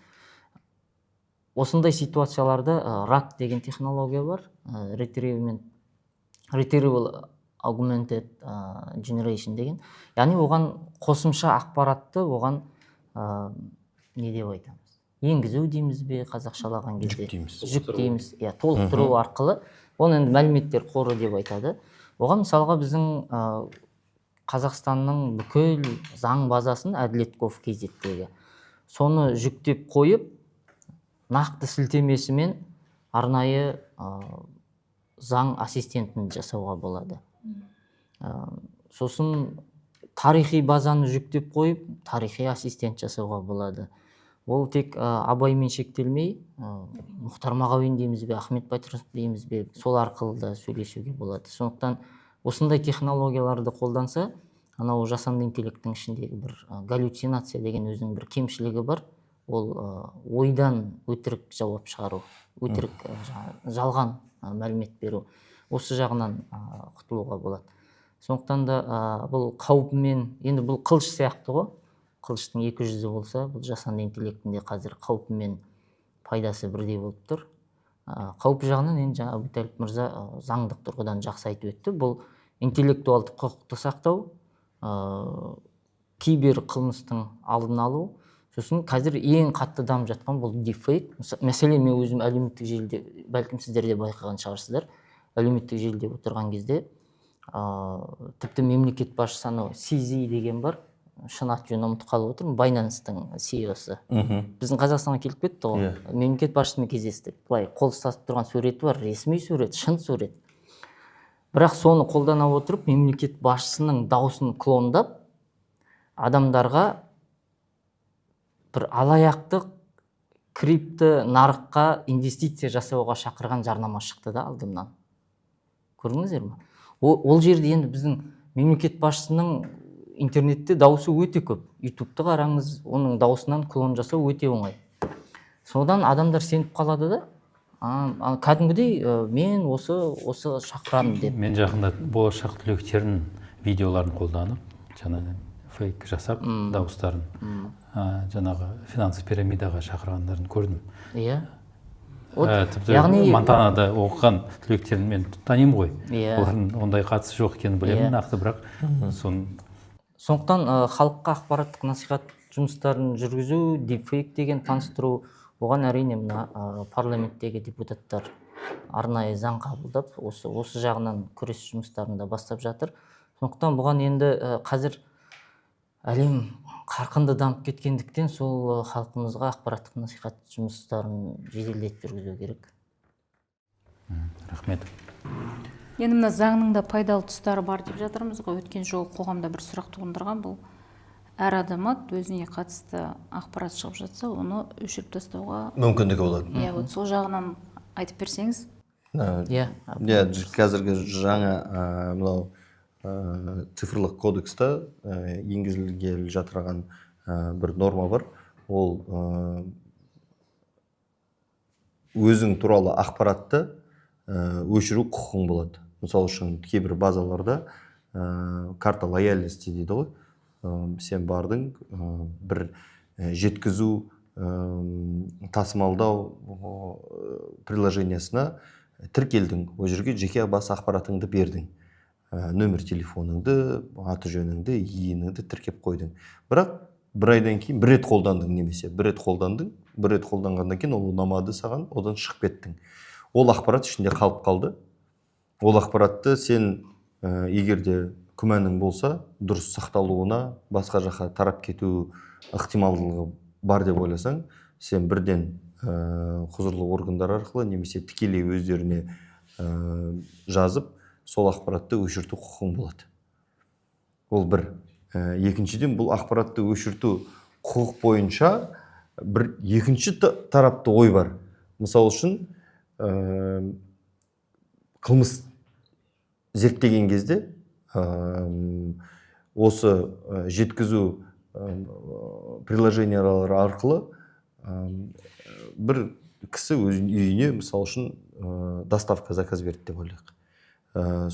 Осындай ситуацияларда RAG деген технология бар. Retrieval Augmented Generation деген. Яғни оған қосымша ақпаратты оған не деп айтамыз? Енгізу дейміз бе, қазақшалаған кезде? Жүк дейміз. Толықтыру арқылы. Оны енді мәліметтер қоры деп айтады. Оған мысалға біздің Қазақстанның бүкіл заң базасын әділет.gov KZ-тегі. Соны жүктеп қойып, нақты сілтемесімен арнайы заң ассистентін жасауға болады. Сосын тарихи базаны жүктеп қойып, тарихи ассистент жасауға болады. Ол тек Абаймен шектелмей, Мұхтар Мағауин дейміз бе, Ахмет Байтұрсынов дейміз бе, сол арқылы да сөйлесуге болады. Сондықтан осындай технологияларды қолданса, анау жасанды интеллекттің ішіндегі бір галлюцинация деген өзінің бір кемшілігі бар. Ол ойдан өтірік жауап шығару, өтірік жалған мәлімет беру. Осы жағынан құтылуға болады. Сондықтан да бұл қауіпімен, енді бұл қылыш сияқты ғой. Қылыштың екі жүзі болса, бұл жасанды интеллектінде қазір қауіпі мен пайдасы бірдей болып тұр. Қауіп жағынан енді жаңа Әбутәліп мырза заңдық тұрғыдан жақсы айтып өтті. Бұл интеллектуалды құқықты сақтау, кибер қылмыстың алдын алу. Сосын қазір ең қатты дамып жатқан бұл дипфейк. Мәселен, мен өзім әлеуметтік желіде, бәлкім сіздер де байқаған шығарсыздар, әлеуметтік желіде отырған кезде тіпті мемлекет басшысы CZ деген бар, шын аты жөнін ұмытып қалып отырмын, Binance-тың CEO-сы. Біздің Қазақстанға келіп кетті ғой. Мемлекет басшысымен кездестік. Былай қол ұстасып тұрған суреті бар, ресми сурет, шын сурет. Бірақ соны қолдана отырып, мемлекет басшысының дауысын клондап, адамдарға бір алаяқтық крипто нарыққа инвестиция жасауға шақырған жарнама шықты да алдымнан. Көрдіңіздер ме? Ол жерде енді біздің мемлекет басшысының интернетте дауысы өте көп. ютубты қараңыз, оның дауысынан клон жасау өте оңай. Содан адамдар сеніп қалады да, кәдімгідей мен осы шақырамын деп. Мен жақында болашақ түлектердің видеоларын қолданып, жаңағы фейк жасап, дауыстарын жаңағы финансовый пирамидаға шақырғандарын көрдім. Иә. Тіпті Монтанада оқыған түлектерін мен танимын ғой. Олардың ондай қатысы жоқ екенін білемін, нақты, бірақ сондықтан халыққа ақпараттық насихат жұмыстарын жүргізу, дипфейк деген таныстыру, оған әрине мына парламенттегі депутаттар арнайы заң қабылдап, осы жағынан күрес жұмыстарын да бастап жатыр. Сондықтан бұған енді қазір әлем қарқынды дамып кеткендіктен сол халқымызға ақпараттық насихат жұмыстарын жеделдетіп жүргізу керек. Рахмет. Енді мына заңның да пайдалы тұстары бар деп жатырмыз ғой. Өткен жолы қоғамда бір сұрақ туындырған, бұл әр азамат өзіне қатысты ақпарат шығып жатса, оны өшіріп тастауға мүмкіндігі болады. иә, вот сол жағынан айтып берсеңіз. Иә, Қазіргі жаңа мынау цифрлық кодекста енгізілгелі жатырған бір норма бар. Ол өзің туралы ақпаратты өшіру құқығың болады. Мысалы үшін кейбір базаларда карта лояльности дейді ғой. Сен бардың бір жеткізу, тасымалдау приложениясына тіркелдің, ол жерге жеке бас ақпаратыңды бердің, нөмір телефоныңды, аты жөніңді, иініңді тіркеп қойдың. Бірақ бір айдан кейін бір рет қолдандың, немесе бір рет қолданғаннан кейін ол ұнамады саған, одан шығып кеттің. Ол ақпарат ішінде қалып қалды. Ол ақпаратты сен егерде күмәнің болса, дұрыс сақталуына, басқа жаққа тарап кету ықтималдылығы бар деп ойласаң, сен бірден құзырлы органдар арқылы немесе тікелей өздеріне жазып, сол ақпаратты өшірту құқығың болады. Ол бір. Екіншіден, бұл ақпаратты өшірту құқық бойынша бір екінші тарапты ой бар. Мысалы үшін, қылмыс зерттеген кезде осы жеткізу приложениялары арқылы бір кісі өз үйіне, мысалы үшін, доставка заказ берді деп ойлайық.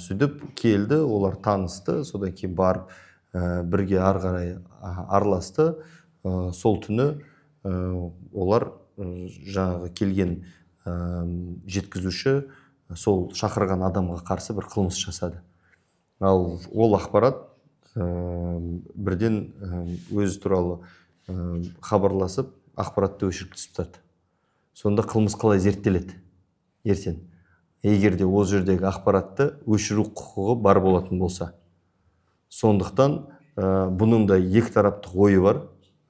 Сөйтіп келді, олар танысты, содан кейін барып бірге ары қарай араласты. Сол түні олар жаңағы келген жеткізуші сол шақырған адамға қарсы бір қылмыс жасады. Ал ол ақпарат бірден өзі туралы хабарласып, ақпаратты өшіріп тастады. Сонда қылмыс қалай зерттеледі ертең? Егерде ол жердегі ақпаратты өшіру құқығы бар болатын болса. Сондықтан бұның да екі тараптық ойы бар.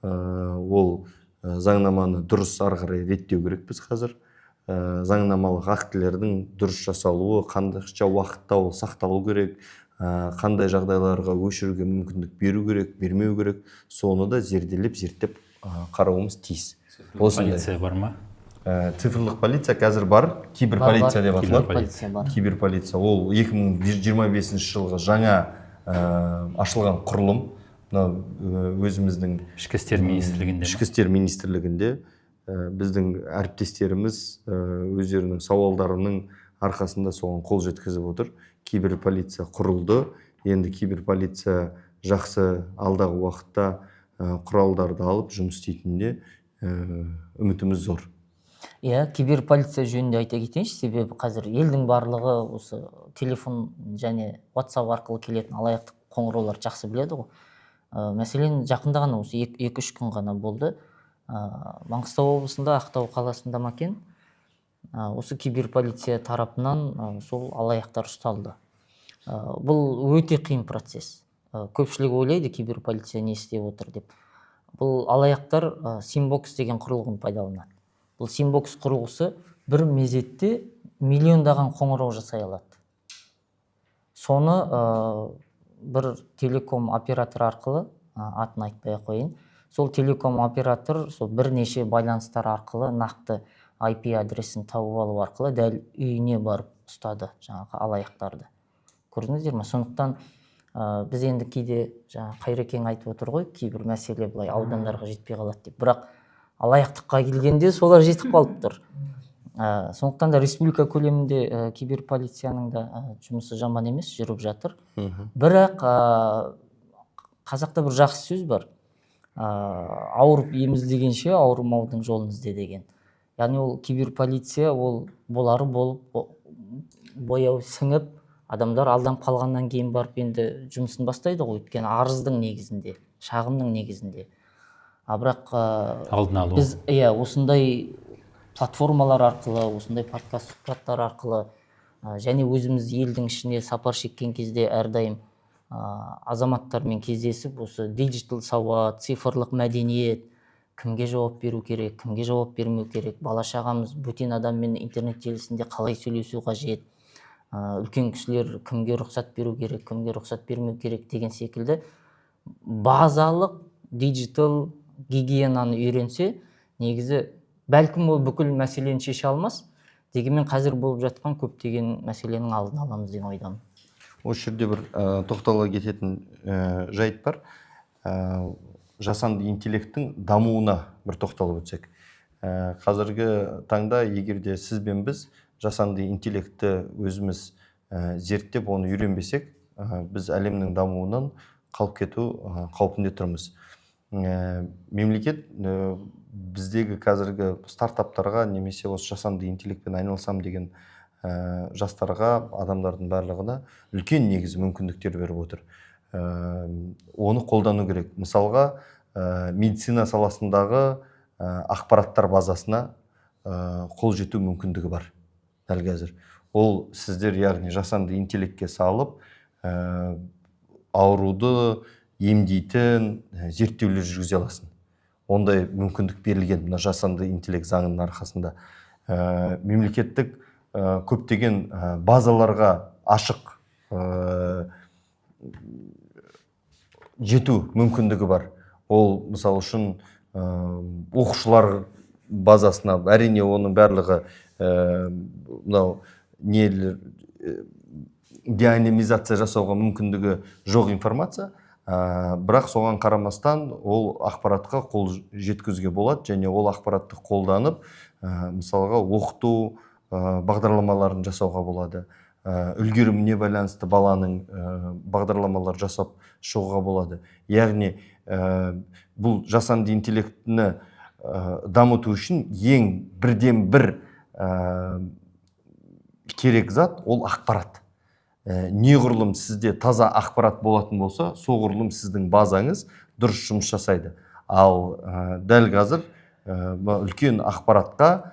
Ол заңнаманы дұрыс ары қарай реттеу керекпіз қазір. Заңнамалық актілердің дұрыс жасалуы, қанша уақытта ол сақталу керек, қандай жағдайларға өшіруге мүмкіндік беру керек, бермеу керек, соны да зерттеп қарауымыз тиіс. Полиция бар ма? Цифрлық полиция қазір бар, киберполиция деп аталады. Киберполиция. Ол 2025 жылғы жаңа ашылған құрылым. Өзіміздің Ішкі істер министрлігінде біздің әріптестеріміз өздерінің сауалдарының арқасында соған қол жеткізіп отыр. Киберполиция құрылды. Енді киберполиция жақсы алдағы уақытта құралдарды алып жұмыс істейтініне үмітіміз зор. Иә, киберполиция жөнінде айта кетейінші, себебі қазір елдің барлығы осы телефон және WhatsApp арқылы келетін алаяқтық қоңыраулар жақсы біледі ғой. Мәселен, жақында ғана осы 2-3 күн ғана болды. Маңғыстау облысында, Ақтау қаласында макен, осы киберполиция тарапынан сол алаяқтар ұсталды. Бұл өте қиын процесс. Көпшілік ойлайды, киберполиция не істеп отыр деп. Бұл алаяқтар Symbox деген құрылғыны пайдаланады. Бұл Symbox құрылғысы бір мезетте миллиондаған қоңырау жасай алады. Соны бір телеком оператор арқылы, атын айтпай қойын, сол телеком оператор сол бірнеше байланыстар арқылы нақты IP адресін тауып алу арқылы дәл үйіне барып ұстады жаңағы алаяқтарды. Көрдіңіздер ме? Сондықтан біз енді кейде Қайрекең айтып отыр ғой, кейбір мәселе былай аудандарға жетпей қалады деп. Бірақ алаяқтыққа келгенде солар жетіп қалып тұр. Сондықтан да республика көлемінде киберполицияның да жұмысы жаман емес, жүріп жатыр. Бірақ қазақта бір жақсы сөз бар. Ауырып ем іздегенше ауырмаудың жолын ізде деген. Яғни ол киберполиция ол болары болып бояу сіңіп, адамдар алданып қалғаннан кейін барып енді жұмысын бастайды ғой, өйткені арыздың негізінде, шағымның негізінде. Бірақ алдын алу. Біз осындай платформалар арқылы, осындай подкаст сұхбаттар арқылы және өзіміз елдің ішіне сапар шеккен кезде әрдайым азаматтармен кездесіп осы диджитал сауат, цифрлық мәдениет, кімге жауап беру керек, кімге жауап бермеу керек, бала шағамыз бөтен адаммен интернет желісінде қалай сөйлесу қажет, үлкен кісілер кімге рұқсат беру керек, кімге рұқсат бермеу керек деген секілді базалық диджитал гигиенаны үйренсе, негізі бәлкім ол бүкіл мәселені шеше алмас, дегенмен қазір болып жатқан көптеген мәселенің алдын аламыз деген ойдамын. Осы жерде бір тоқтала кететін жайт бар. Жасанды интеллекттің дамуына бір тоқталып өтсек. Қазіргі таңда егерде сіз бен біз жасанды интеллектті өзіміз зерттеп, оны үйренбесек, біз әлемнің дамуынан қалып кету қаупінде тұрмыз. Мемлекет біздегі қазіргі стартаптарға немесе осы жасанды интеллектпен айналысам деген жастарға, адамдардың барлығына үлкен негізі мүмкіндіктер беріп отыр. Оны қолдану керек. Мысалға, медицина саласындағы ақпараттар базасына қол жету мүмкіндігі бар дәл қазір. Ол сіздер яғни жасанды интеллектке салып, ауруды емдейтін зерттеулер жүргізе аласың. Ондай мүмкіндік берілген мына жасанды интеллект заңының арқасында. Мемлекеттік көптеген базаларға ашық жету мүмкіндігі бар. Ол мысалы үшін оқушылар базасына, әрине оның барлығы мынау деанонимизация жасауға мүмкіндігі жоқ информация, бірақ соған қарамастан ол ақпаратқа қол жеткізуге болады, және ол ақпаратты қолданып, мысалға оқыту бағдарламаларын жасауға болады. Үлгеріміне байланысты баланың бағдарламалар жасап шығуға болады. Яғни бұл жасанды интеллектіні дамыту үшін ең бірден бір керек зат ол ақпарат. Неғұрлым сізде таза ақпарат болатын болса, соғұрлым сіздің базаңыз дұрыс жұмыс жасайды. Ал дәл қазір үлкен ақпаратқа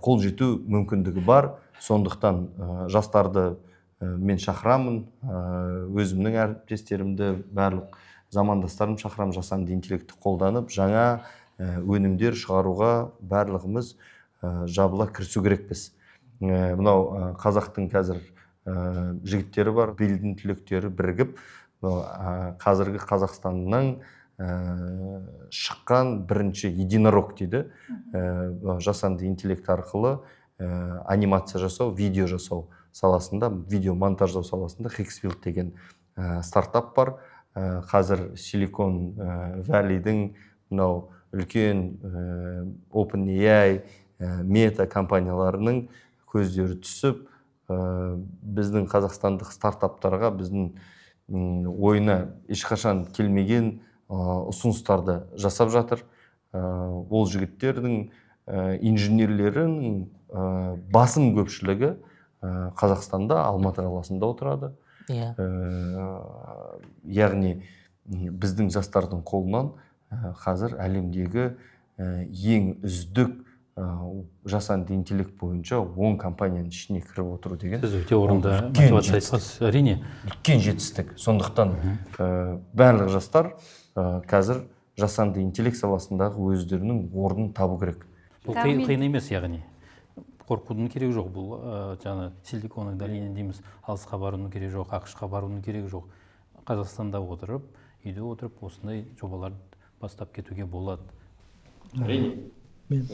қол жету мүмкіндігі бар. Сондықтан жастарды мен шақырамын, өзімнің әріптестерімді, барлық замандастарым шақырамын, жасанды интеллектті қолданып, жаңа өнімдер шығаруға барлығымыз жабыла кірісу керекпіз. Мынау қазақтың қазір жігіттері бар, белдің түлектері бірігіп, қазіргі Қазақстанның шыққан бірінші единорог дейді, жасанды интеллект арқылы анимация жасау, видео жасау саласында, видео монтаждау саласында Hexfield деген стартап бар. Қазір Silicon Valley'дің мынау үлкен OpenAI, Meta компанияларының көздері түсіп, біздің қазақстандық стартаптарға біздің ойына ешқашан келмеген ұсыныстарды жасап жатыр. Ол жігіттердің инженерлерінің басым көпшілігі Қазақстанда, Алматы қаласында отырады. Яғни біздің жастардың қолынан қазір әлемдегі ең үздік жасанды интеллект бойынша 10 компанияның ішіне кіріп отыру деген. Сіз өте орынды мотивация айтасыз, әрине. Үлкен жетістік. Сондықтан барлық жастар қазір жасанды интеллект саласындағы өздерінің орнын табу керек. Бұл қиын емес, яғни. Қорқудың керегі жоқ. Бұл жаңа Силиконовая долина дейміз, алысқа барудың керегі жоқ, ақш-қа барудың керегі жоқ. Қазақстанда отырып, үйде отырып, осындай жобаларды бастап кетуге болады. Әрине. Мен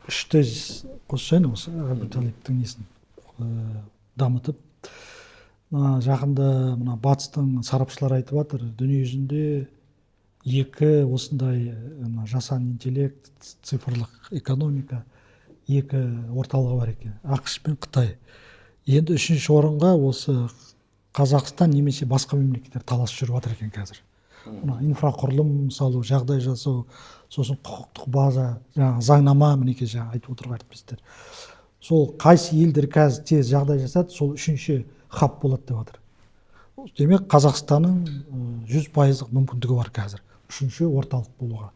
үш тезис қосайын осы Әбутәліптің несін дамытып. Жақында мына батыстың сарапшылар айтып жатыр, дүние жүзінде екі осындай жасанды интеллект, цифрлық экономика екі орталығы бар екен, ақш пен Қытай. Енді үшінші орынға осы Қазақстан немесе басқа мемлекеттер таласып жүріп жатыр екен қазір. Инфрақұрылым салу, жағдай жасау, сосын құқықтық база, заңнама, мінекей жаңа айтып отырған әріптестер. Сол қайсы елдер қазір тез жағдай жасады, сол үшінші хаб болады деп жатыр. Демек Қазақстанның 100% мүмкіндігі бар қазір, үшінші орталық болуға.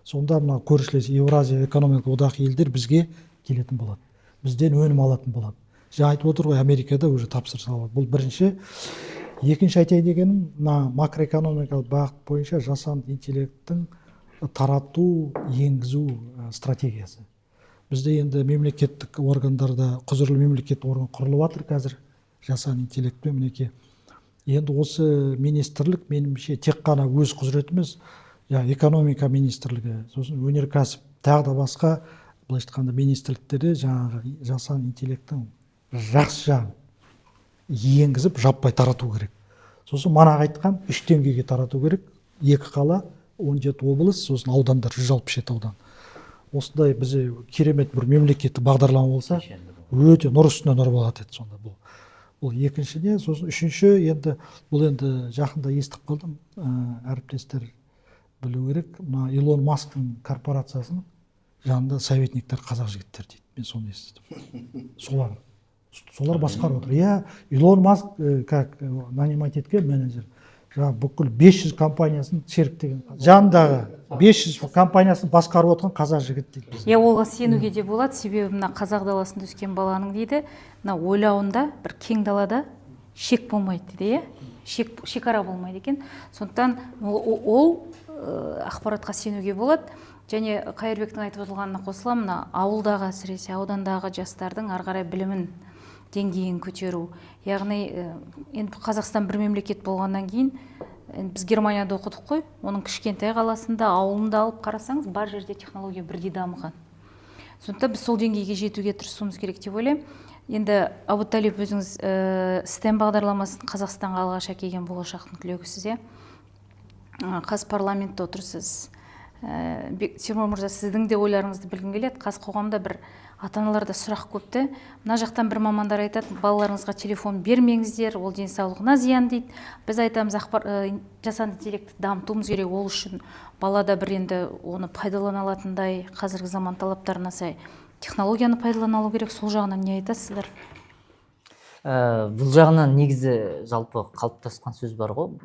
Сонда мына көршілес Еуразия экономикалық одақ елдер бізге келетін болады. Бізден өнім алатын болады. Жаңа айтып отыр ғой, Америкада уже тапсырыс алады. Бұл бірінші. Екінші айтайын дегенім, мына макроэкономикалық бағыт бойынша жасанды интеллекттің тарату, енгізу стратегиясы. Бізде енді мемлекеттік органдарда құзырлы мемлекеттік орган құрылып жатыр қазір жасанды интеллектпен. Мінекей енді осы министрлік меніңше тек қана өз құзыреті емес, экономика министрлігі, сосын өнеркәсіп, тағы да басқа былайша айтқанда министрліктерде жаңағы жасанды интеллекттің жақсы жағын енгізіп жаппай тарату керек. Сосын манағы айтқан 3 деңгейге тарату керек. 2 қала, 17 облыс, сосын аудандар 167 аудан. Осындай бізде керемет бір мемлекеттік бағдарлама болса, өте нұр үстіне нұр болады еді сонда бұл. Бұл екіншіне, сосын үшінші, енді бұл енді жақында естіп қалдым, әріптестер білу керек. Мына Илон Масктың корпорациясының жанында советниктер қазақ жігіттер дейді. Мен соны естідім. Солар басқарып отыр. Илон Маск как нанимать еткен менеджер. Жаңағы бүкіл 500 компаниясын серіктеген. Жанындағы 500 компаниясын басқарып отырған қазақ жігіт дейді. Олға сенуге де болады, себебі мына қазақ даласында өскен баланың дейді, мына ойлауында бір кең далада шек болмайды дейді, шекара болмайды екен. Сондықтан ол ақпаратқа сенуге болады. Және Қайырбектің айтып отырғанына қосыламын, мына ауылдағы әсіресе аудандағы жастардың ары қарай білімін деңгейін көтеру. Яғни енді Қазақстан бір мемлекет болғаннан кейін біз Германияда оқыдық қой, оның кішкентай қаласында, ауылында алып қарасаңыз, бар жерде технология бірдей дамыған. Сондықтан біз сол деңгейге жетуге тырысуымыз керек деп ойлаймын. Енді Абуталип, өзіңіз STEM бағдарламасын Қазақстанға алғаш әкелген болашақтың түлегісіз. Қаз парламентте отырсыз. Тимур мырза, сіздің де ойларыңызды білгім келеді. Қаз қоғамда бір ата-аналарда сұрақ көпті. Мына жақтан бір мамандар айтады, балаларыңызға телефон бермеңіздер, ол денсаулығына зиян дейді. Біз айтамыз, жасанды интеллектті дамытуымыз керек, ол үшін балада бір енді оны пайдалана алатындай, қазіргі заман талаптарына сай технологияны пайдалана алу керек. Сол жағынан не айтасыздар? Бұл жағынан негізі жалпы қалыптасқан сөз бар ғой,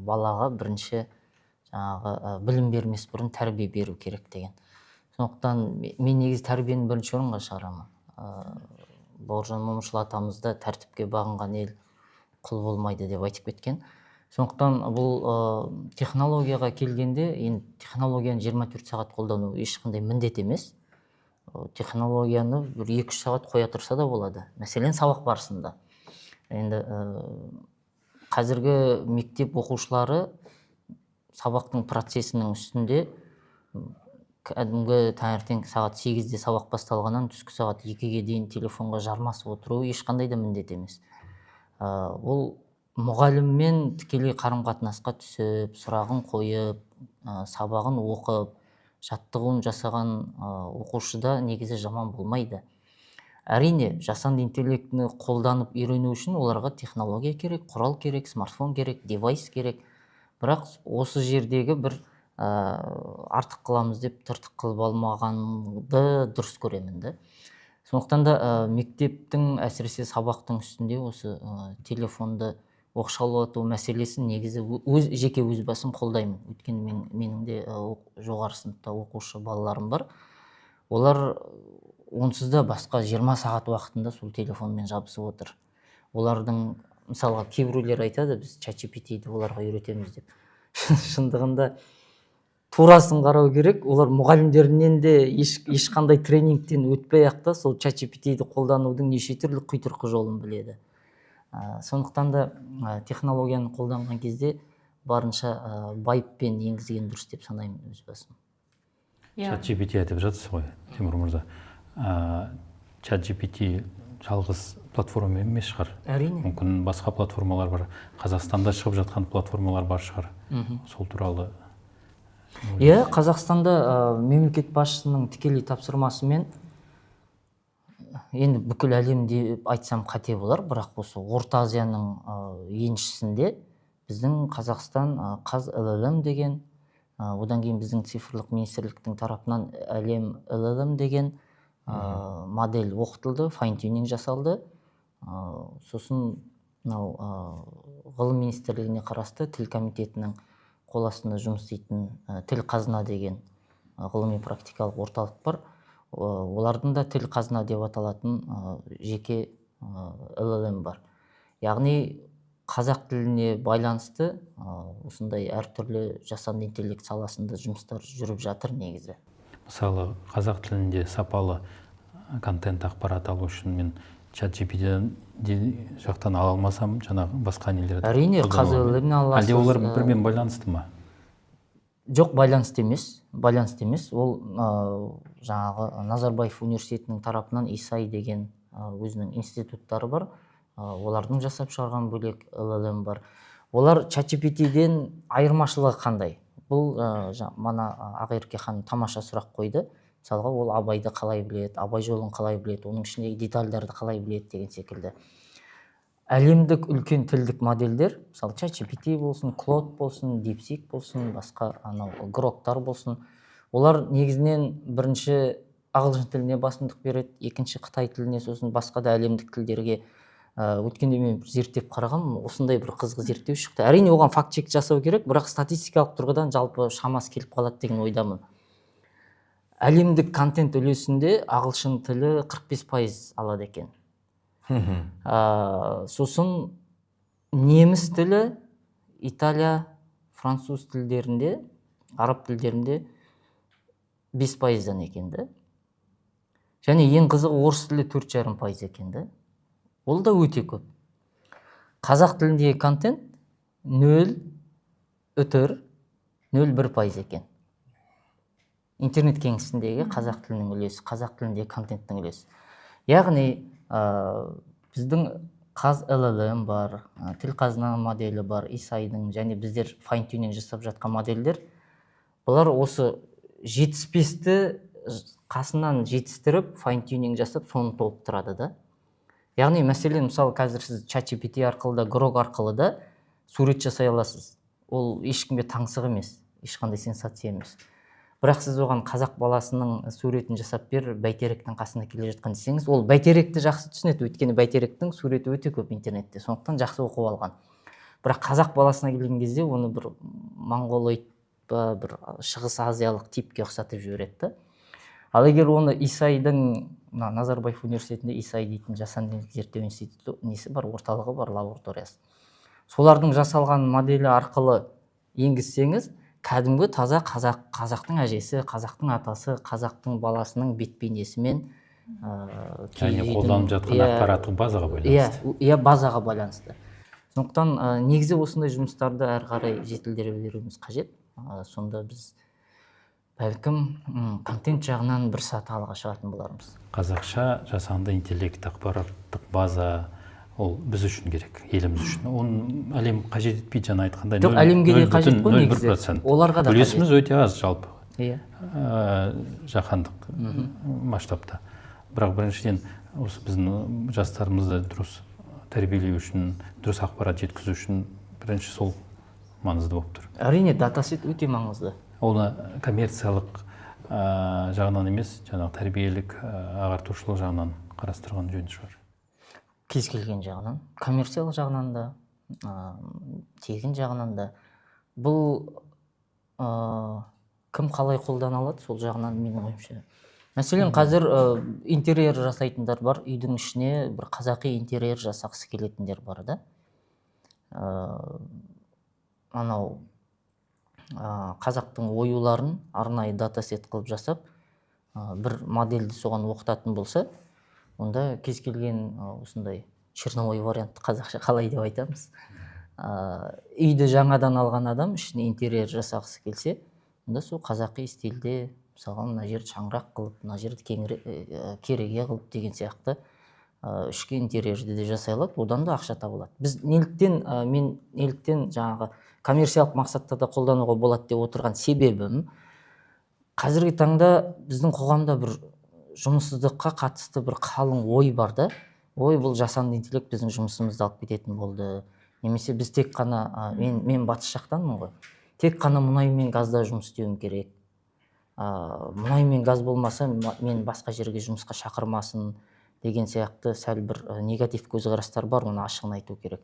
балаға бірінші жаңағы білім бермес бұрын тәрбие беру керек деген. Сондықтан мен негізі тәрбиені бірінші орынға шығарамын. Бауыржан Момышұлы атамыз да тәртіпке бағынған ел құл болмайды деп айтып кеткен. Сондықтан бұл технологияға келгенде, енді технологияны 24 сағат қолдану ешқандай міндет емес. Технологияны 1-2 сағат қоя тұрса да болады. Мәселен, сабақ барысында. Енді қазіргі мектеп оқушылары сабақтың процесінің үстінде кәдімгі таңертең сағат 8-де сабақ басталғаннан түскі сағат 2-ге дейін телефонға жармасып отыру ешқандай да міндет емес. Ол мұғаліммен тікелей қарым-қатынасқа түсіп, сұрағын қойып, сабағын оқып, жаттығуын жасаған оқушыда негізі жаман болмайды. Әрине, жасанды интеллектіні қолданып үйрену үшін оларға технология керек, құрал керек, смартфон керек, девайс керек. Бірақ осы жердегі бір артық қыламыз деп тыртық қылып алмағанды дұрыс көремін. Сондықтан да мектептің әсіресе сабақтың үстінде осы телефонды оқшаулату мәселесі негізі жеке өз басым қолдаймын. Өйткені менің де жоғары сыныпта оқушы балаларым бар. Олар онсыз да басқа 20 сағат уақытында сол телефонмен жабысып отыр. Олардың, мысалға, кейбіреулер айтады, біз ChatGPT-ді оларға үйретеміз деп. Шындығында турасын қарау керек. Олар мұғалімдерінен де ешқандай тренингтен өтпей ақта сол ChatGPT-ді қолданудың неше түрлі құйтырқы жолын біледі. Сондықтан да технологияны қолданған кезде барынша байыппен енгізген дұрыс деп санаймын өз басым. ChatGPT айтып жатсыз ғой, Тимур мырза. ChatGPT жалғыз платформа емес шығар. Әрине. Мүмкін басқа платформалар бар. Қазақстанда шығып жатқан платформалар бар шығар. Сол туралы. Қазақстанда мемлекет басшысының тікелей тапсырмасымен енді бүкіл әлемде айтсам қате болар, бірақ осы Орта Азияның еншісінде біздің Қазақстан Қаз-ЛЛМ деген, одан кейін біздің цифрлық министрліктің тарапынан әлем ЛЛМ деген модель оқытылды, файн-тюнинг жасалды. Сосын ғылым министрлігіне қарасты тіл комитетінің қол астында жұмыс істейтін тіл қазына деген ғылыми практикалық орталық бар. Олардың да тіл қазына деп аталатын жеке ЛЛМ бар. Яғни қазақ тіліне байланысты осындай әртүрлі жасанды интеллект саласында жұмыстар жүріп жатыр негізі. Мысалы қазақ тілінде сапалы контент ақпарат алу үшін мен чат GPT жақтан ала алмасам, жаңағы басқа нелерді Әрине қазылымын аласыз. Әлде олар бірмен байланысты ма? Жоқ, байланысты емес. Ол жаңағы Назарбаев университетінің тарапынан ИСАИ деген өзінің институттары бар. Олардың жасап шығарған бөлек LLM бар. Олар ChatGPT-ден айырмашылығы қандай? Бұл мана Ақерке ханым тамаша сұрақ қойды. Мысалға ол Абайды қалай біледі, Абай жолын қалай біледі, оның ішіндегі детальдарды қалай біледі деген секілді. Әлемдік үлкен тілдік модельдер, мысалы ChatGPT болсын, Claude болсын, DeepSeek болсын, басқа Grok'тар болсын, олар негізінен бірінші ағылшын тіліне басымдық береді, екінші Қытай тіліне, сосын басқа да әлемдік тілдерге. Өткенде мен зерттеп қарағам, осындай бір қызғы зерттеу шықты. Әрине оған факт-чек жасау керек, бірақ статистикалық тұрғыдан жалпы шамасы келіп қалады деген ойдамын. Әлемдік контент үлесінде ағылшын тілі 45% алады екен. Сосын неміс тілі, Италия, француз тілдерінде, араб тілдерінде 5%-дан екенді. Және ең қызығы орыс тілі 4,5% екенді. Ол да өте көп. Қазақ тіліндегі контент 0,01% екен. Интернет кеңістігіндегі қазақ тілінің үлесі, қазақ тіліндегі контенттің үлесі. Яғни біздің LLM бар, тіл қазына моделі бар, ИСАИ-дің және біздер файн-тюнинг жасап жатқан модельдер, бұлар осы жетіспесті қасынан жетістіріп, файн-тюнинг жасап, соны толықтырады да. Яғни мәселен, мысалы қазір сіз ChatGPT арқылы да, Grok арқылы да сурет жасай аласыз. Ол ешкімге таңсық емес, ешқандай сенсация емес. Бірақ сіз оған қазақ баласының суретін жасап бер, бәйтеректің қасына келе жатқан десеңіз, ол бәйтеректі жақсы түсінеді, өйткені бәйтеректің суреті өте көп интернетте, сондықтан жақсы оқып алған. Бірақ қазақ баласына келген кезде оны бір монголоид ба, бір шығыс азиялық типке ұқсатып жібереді. Ал егер оны ИСАИ-дің, Назарбаев университетінде ИСАИ дейтін жасанды зерттеу институты несі бар, орталығы бар, лабораториясы. Солардың жасалған моделі арқылы енгізсеңіз, кәдімгі таза қазақтың әжесі, қазақтың атасы, қазақтың баласының бет бейнесімен және қолданып жатқан ақпараттық базаға байланысты. Иә, базаға байланысты. Сондықтан негізі осындай жұмыстарды әрі қарай жетілдіре беруіміз қажет. Сонда біз бәлкім контент жағынан бір саты алға шығатын болармыз. Қазақша жасанды интеллект ақпараттық база ол біз үшін керек, еліміз үшін. Оны әлем қажет етпейді, жаңа айтқандай. Жоқ, әлемге де қажет қой негізі. Оларға да қажет. Үлесіміз өте аз жалпы. Иә. Жаһандық масштабта. Бірақ біріншіден осы біздің жастарымызды дұрыс тәрбиелеу үшін, дұрыс ақпарат жеткізу үшін бірінші сол маңызды болып тұр. Әрине, датасет өте маңызды. Оны коммерциялық жағынан емес, жаңағы тәрбиелік, ағартушылық жағынан қарастырған жөн шығар. Кез келген жағынан, коммерциялық жағынан да, тегін жағынан да. Бұл кім қалай қолдана алады, сол жағынан менің ойымша. Мәселен, қазір интерьер жасайтындар бар, үйдің ішіне бір қазақи интерьер жасақсы келетіндер бар да. Анау қазақтың оюларын арнайы датасет қылып жасап, бір модельді соған оқытатын болса, онда кез келген осындай черновой вариантты қазақша қалай деп айтамыз. Үйді жаңадан алған адам ішіне интерьер жасағысы келсе, онда сол қазақи стильде, мысалға мына жерді шаңырақ қылып, мына жерді кереге қылып деген сияқты ішкі интерьерді де жасай алады, одан да ақша табылады. Біз неліктен жаңағы коммерциялық мақсатта да қолдануға болады деп отырған себебім, қазіргі таңда біздің қоғамда бір жұмыссыздыққа қатысты бір қалың ой бар да. Ой, бұл жасанды интеллект біздің жұмысымызды алып кететін болды. Немесе біз тек қана, мен батыс жақтанмын ғой, тек қана мұнай мен газда жұмыс істеуім керек. Мұнай мен газ болмаса, мен басқа жерге жұмысқа шақырмасын деген сияқты сәл бір негатив көзқарастар бар, оны ашығын айту керек.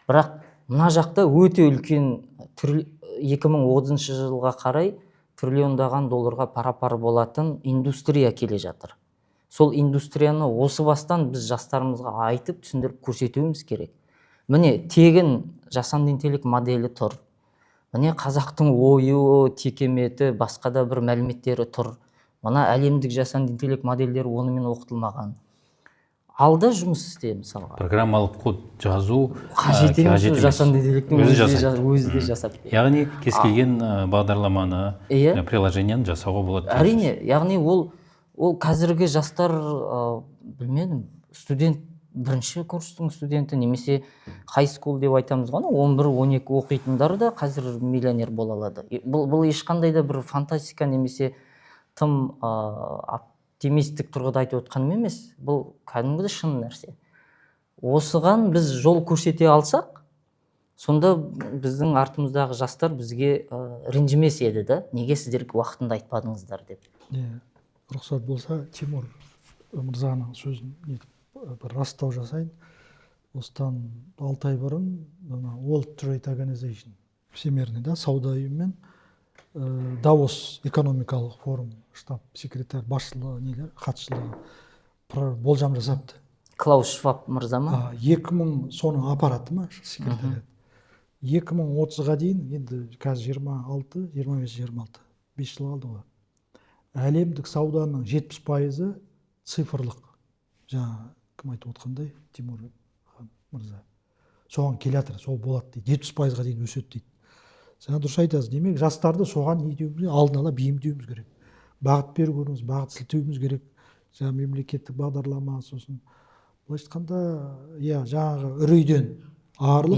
Бірақ мына жақта өте үлкен 2030 жылға қарай триллиондаған долларға пара-пар болатын индустрия келе жатыр. Сол индустрияны осы бастан біз жастарымызға айтып, түсіндіріп көрсетуіміз керек. міне тегін жасанды интеллект моделі тұр, міне қазақтың ойы, текеметі, басқа да бір мәліметтері тұр, мына әлемдік жасанды интеллект модельдері онымен оқытылмаған. Алда жұмыс істе мысалға. Программалық код жазу Қажет емес, жасанды интеллекттің өзі де жасап. Яғни кез келген бағдарламаны, приложениені жасауға болады. Әрине, яғни ол қазіргі жастар, білмедім, студент, бірінші курстың студенті немесе high school деп айтамыз ғой, 11-12 оқитындар да қазір миллионер бола алады. Бұл ешқандай да бір фантастика немесе тым оптимистік тұрғыда айтып отқаным емес, бұл кәдімгі шын нәрсе. Осыған біз жол көрсете алсақ, сонда біздің артымыздағы жастар бізге ренжімес еді да, неге сіздер уақытында айтпадыңыздар деп. Рұқсат болса, Тимур мырзаның сөзін бір растау жасайын. Осыдан 6 ай бұрын World Trade Organization, всемирный сауда ұйымымен Давос экономикалық форум штаб секретарь басшылығы, хатшылығы болжам жасапты. Клаус Шваб мырза ма? 2000 соның аппараты ма секретарь. 2030-ға дейін, енді қазір 25-26, 5 жыл алды ғой. Әлемдік сауданың 70% цифрлық. Жаңа кім айтып отқандай, Тимур мырза. Соған келатыр, сол болады дейді. 70%-ға дейін өседі дейді. Жаңа дұрыс айтасыз. Демек, жастарды соған не деуіміз, алдын ала бейімдеуіміз керек. Бағыт беруіміз, бағыт сілтеуіміз керек. Жаңа мемлекеттік бағдарлама, сосын былайша айтқанда, жаңағы үрейден арылып,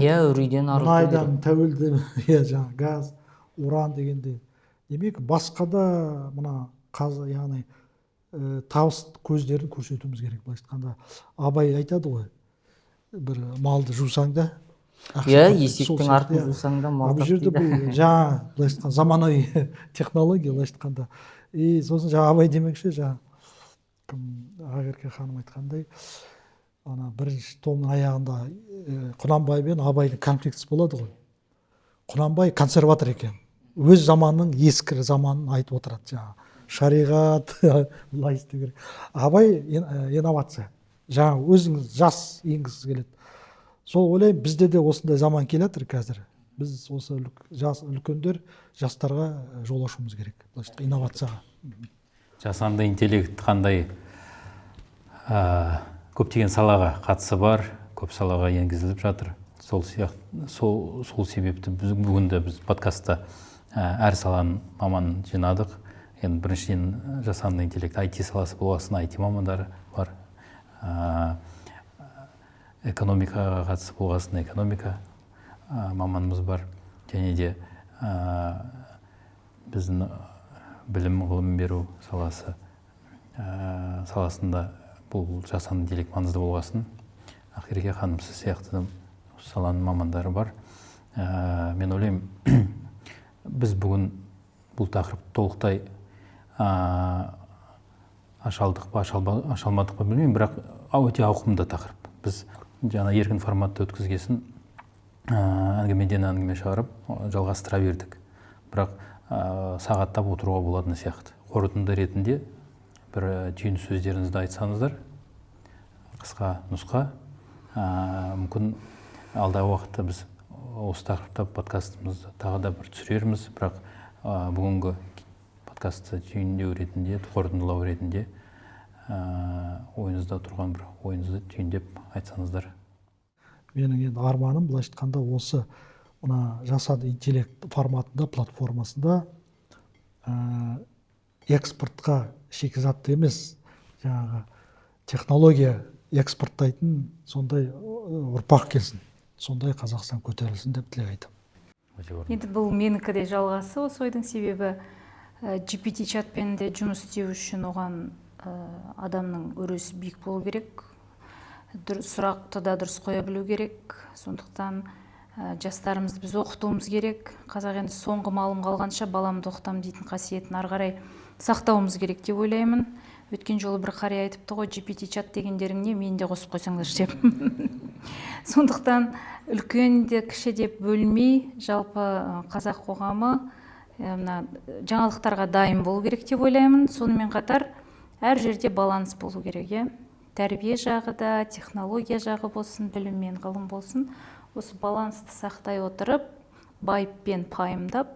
мұнайдан тәуелді, жаңа газ, уран дегенде. Демек, басқа да мына яғни табыс көздерін көрсетуіміз керек. Былайша айтқанда, Абай айтады ғой, бір малды жусаң да, есектің артын жусаң да мал тап дейді. Бұл жерде бұл жаңа былайша айтқанда заманауи технология, былайша айтқанда. Сосын жаңа Абай демекші, жаңа Ақерке ханым айтқандай, бірінші томның аяғында Құнанбай мен Абайдың конфликтісі болады ғой. Құнанбай консерватор екен. Өз заманның ескі заманын айтып отырады. Шариғат, былай істеу керек. Абай инновация. Жаңа өзіңіз жас енгізгісі келеді. Сол ойлаймын, бізде де осындай заман келатыр қазір. Біз осы үлкендер жастарға жол ашуымыз керек. Инновацияға. Жасанды интеллект қандай көптеген салаға қатысы бар, көп салаға енгізіліп жатыр. Сол себепті бүгінде біз подкастта әр саланың маманын жинадық. Енді біріншіден жасанды интеллект IT саласы болғасын, IT мамандары бар. Экономикаға қатысы болғасын, экономика маманымыз бар. Және де біздің білім ғылым беру саласында бұл жасанды интеллект маңызды болғасын. Ақерке ханым сияқты саланың мамандары бар. Мен ойлаймын, біз бүгін бұл тақырыпты толықтай ашалдық па, ашалмадық па білмеймін, бірақ өте ауқымды тақырып. Біз жаңа еркін форматты өткізгесін әңгімеден әңгіме шығарып жалғастыра бердік. Бірақ сағаттап отыруға болатын сияқты. Қорытынды ретінде бір түйін сөздеріңізді айтсаңыздар, қысқа нұсқа, мүмкін алдағы уақытта біз осы тақырыпта подкастымызды тағы да бір түсірерміз, бірақ бүгінгі подкастты түйіндеу ретінде, қорытындылау ретінде ойыңызда тұрған бір ойыңызды түйіндеп айтсаңыздар. Менің енді арманым, былайша айтқанда, осы мына жасанды интеллект форматында, платформасында экспортқа шикізатты емес, жаңағы технология экспорттайтын сондай ұрпақ келсін, сондай Қазақстан көтерілсін деп тілек айтамын. Енді бұл менікі де жалғасы осы ойдың себебі GPT чатпен де жұмыс істеу үшін оған адамның өресі биік болу керек, сұрақты да дұрыс қоя білу керек. Сондықтан жастарымызды біз оқытуымыз керек. Қазақ енді соңғы малым қалғанша баламды оқытам дейтін қасиетін ары қарай сақтауымыз керек деп ойлаймын. Өткен жолы бір қария айтыпты ғой, GPT чат дегендерің не, мені де қосып қойсаңдар деп. Сондықтан үлкен де кіші деп бөлмей, жалпы қазақ қоғамы жаңалықтарға дайын болу керек деп ойлаймын. Сонымен қатар әр жерде баланс болу керек. Тәрбие жағы да, технология жағы болсын, білім мен ғылым болсын, осы балансты сақтай отырып байыппен пайымдап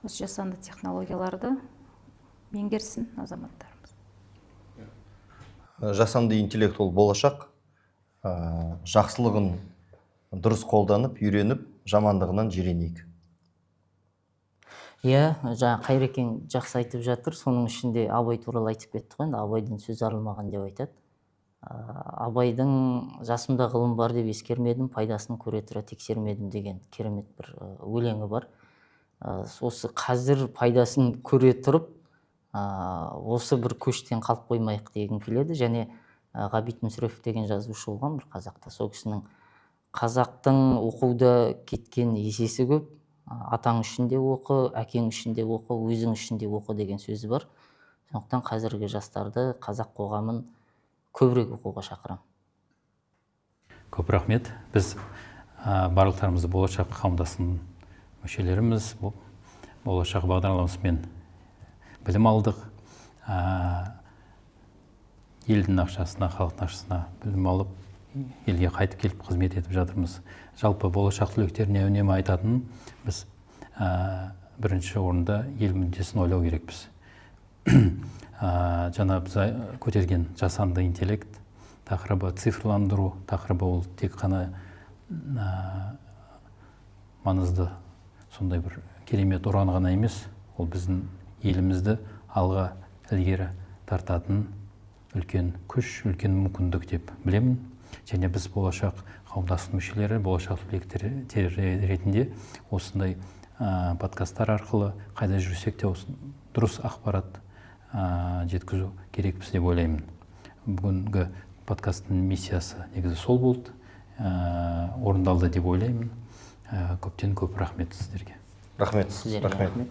осы жасанды технологияларды меңгерсін азаматтарымыз. Жасанды интеллект ол болашақ, жақсылығын дұрыс қолданып, үйреніп, жамандығынан жиренейік. Иә, жаңа Қайрекең жақсы айтып жатыр, соның ішінде Абай туралы айтып кетті ғой, енді Абайдың сөзі арылмаған деп айтады. Абайдың жасымда ғылым бар деп ескермедім, пайдасын көре тұра тексермедім деген керемет бір өлеңі бар. Осы қазір пайдасын көре тұрып, осы бір көштен қалып қоймайық дегім келеді. Және Ғабит Мүсірепов деген жазушы болған бір қазақта. Сол кісінің қазақтың оқуда кеткен есесі көп, атаң үшін де оқы, әкең үшін де оқы, өзің үшін де оқы деген сөзі бар. Сондықтан қазіргі жастарды қазақ қоғамын көбірек оқуға шақырам. Көп рахмет. Біз барлықтарымызды болашақ қауымдастығының мүшелеріміз, болашақ бағдарламасымен білім алдық. Елдің ақшасына, халықтың ақшасына білім алып, елге қайтып келіп қызмет етіп жатырмыз. Жалпы болашақ түлектеріне үнемі айтатын, біз бірінші орында ел мүддесін ойлау керекпіз. Жаңа біз көтерген жасанды интеллект тақырыбы, цифрландыру тақырыбы ол тек қана маңызды сондай бір керемет ұран ғана емес, ол біздің елімізді алға ілгері тартатын үлкен күш, үлкен мүмкіндік деп білемін. Және біз болашақ қауымдастық мүшелері, болашақ түлектер ретінде осындай подкасттар арқылы қайда жүрсек те дұрыс ақпарат жеткізу керекпіз деп ойлаймын. Бүгінгі подкасттың миссиясы негізі сол болды, орындалды деп ойлаймын. Көптен көп рахмет сіздерге. Рахмет. Сіздерге рахмет.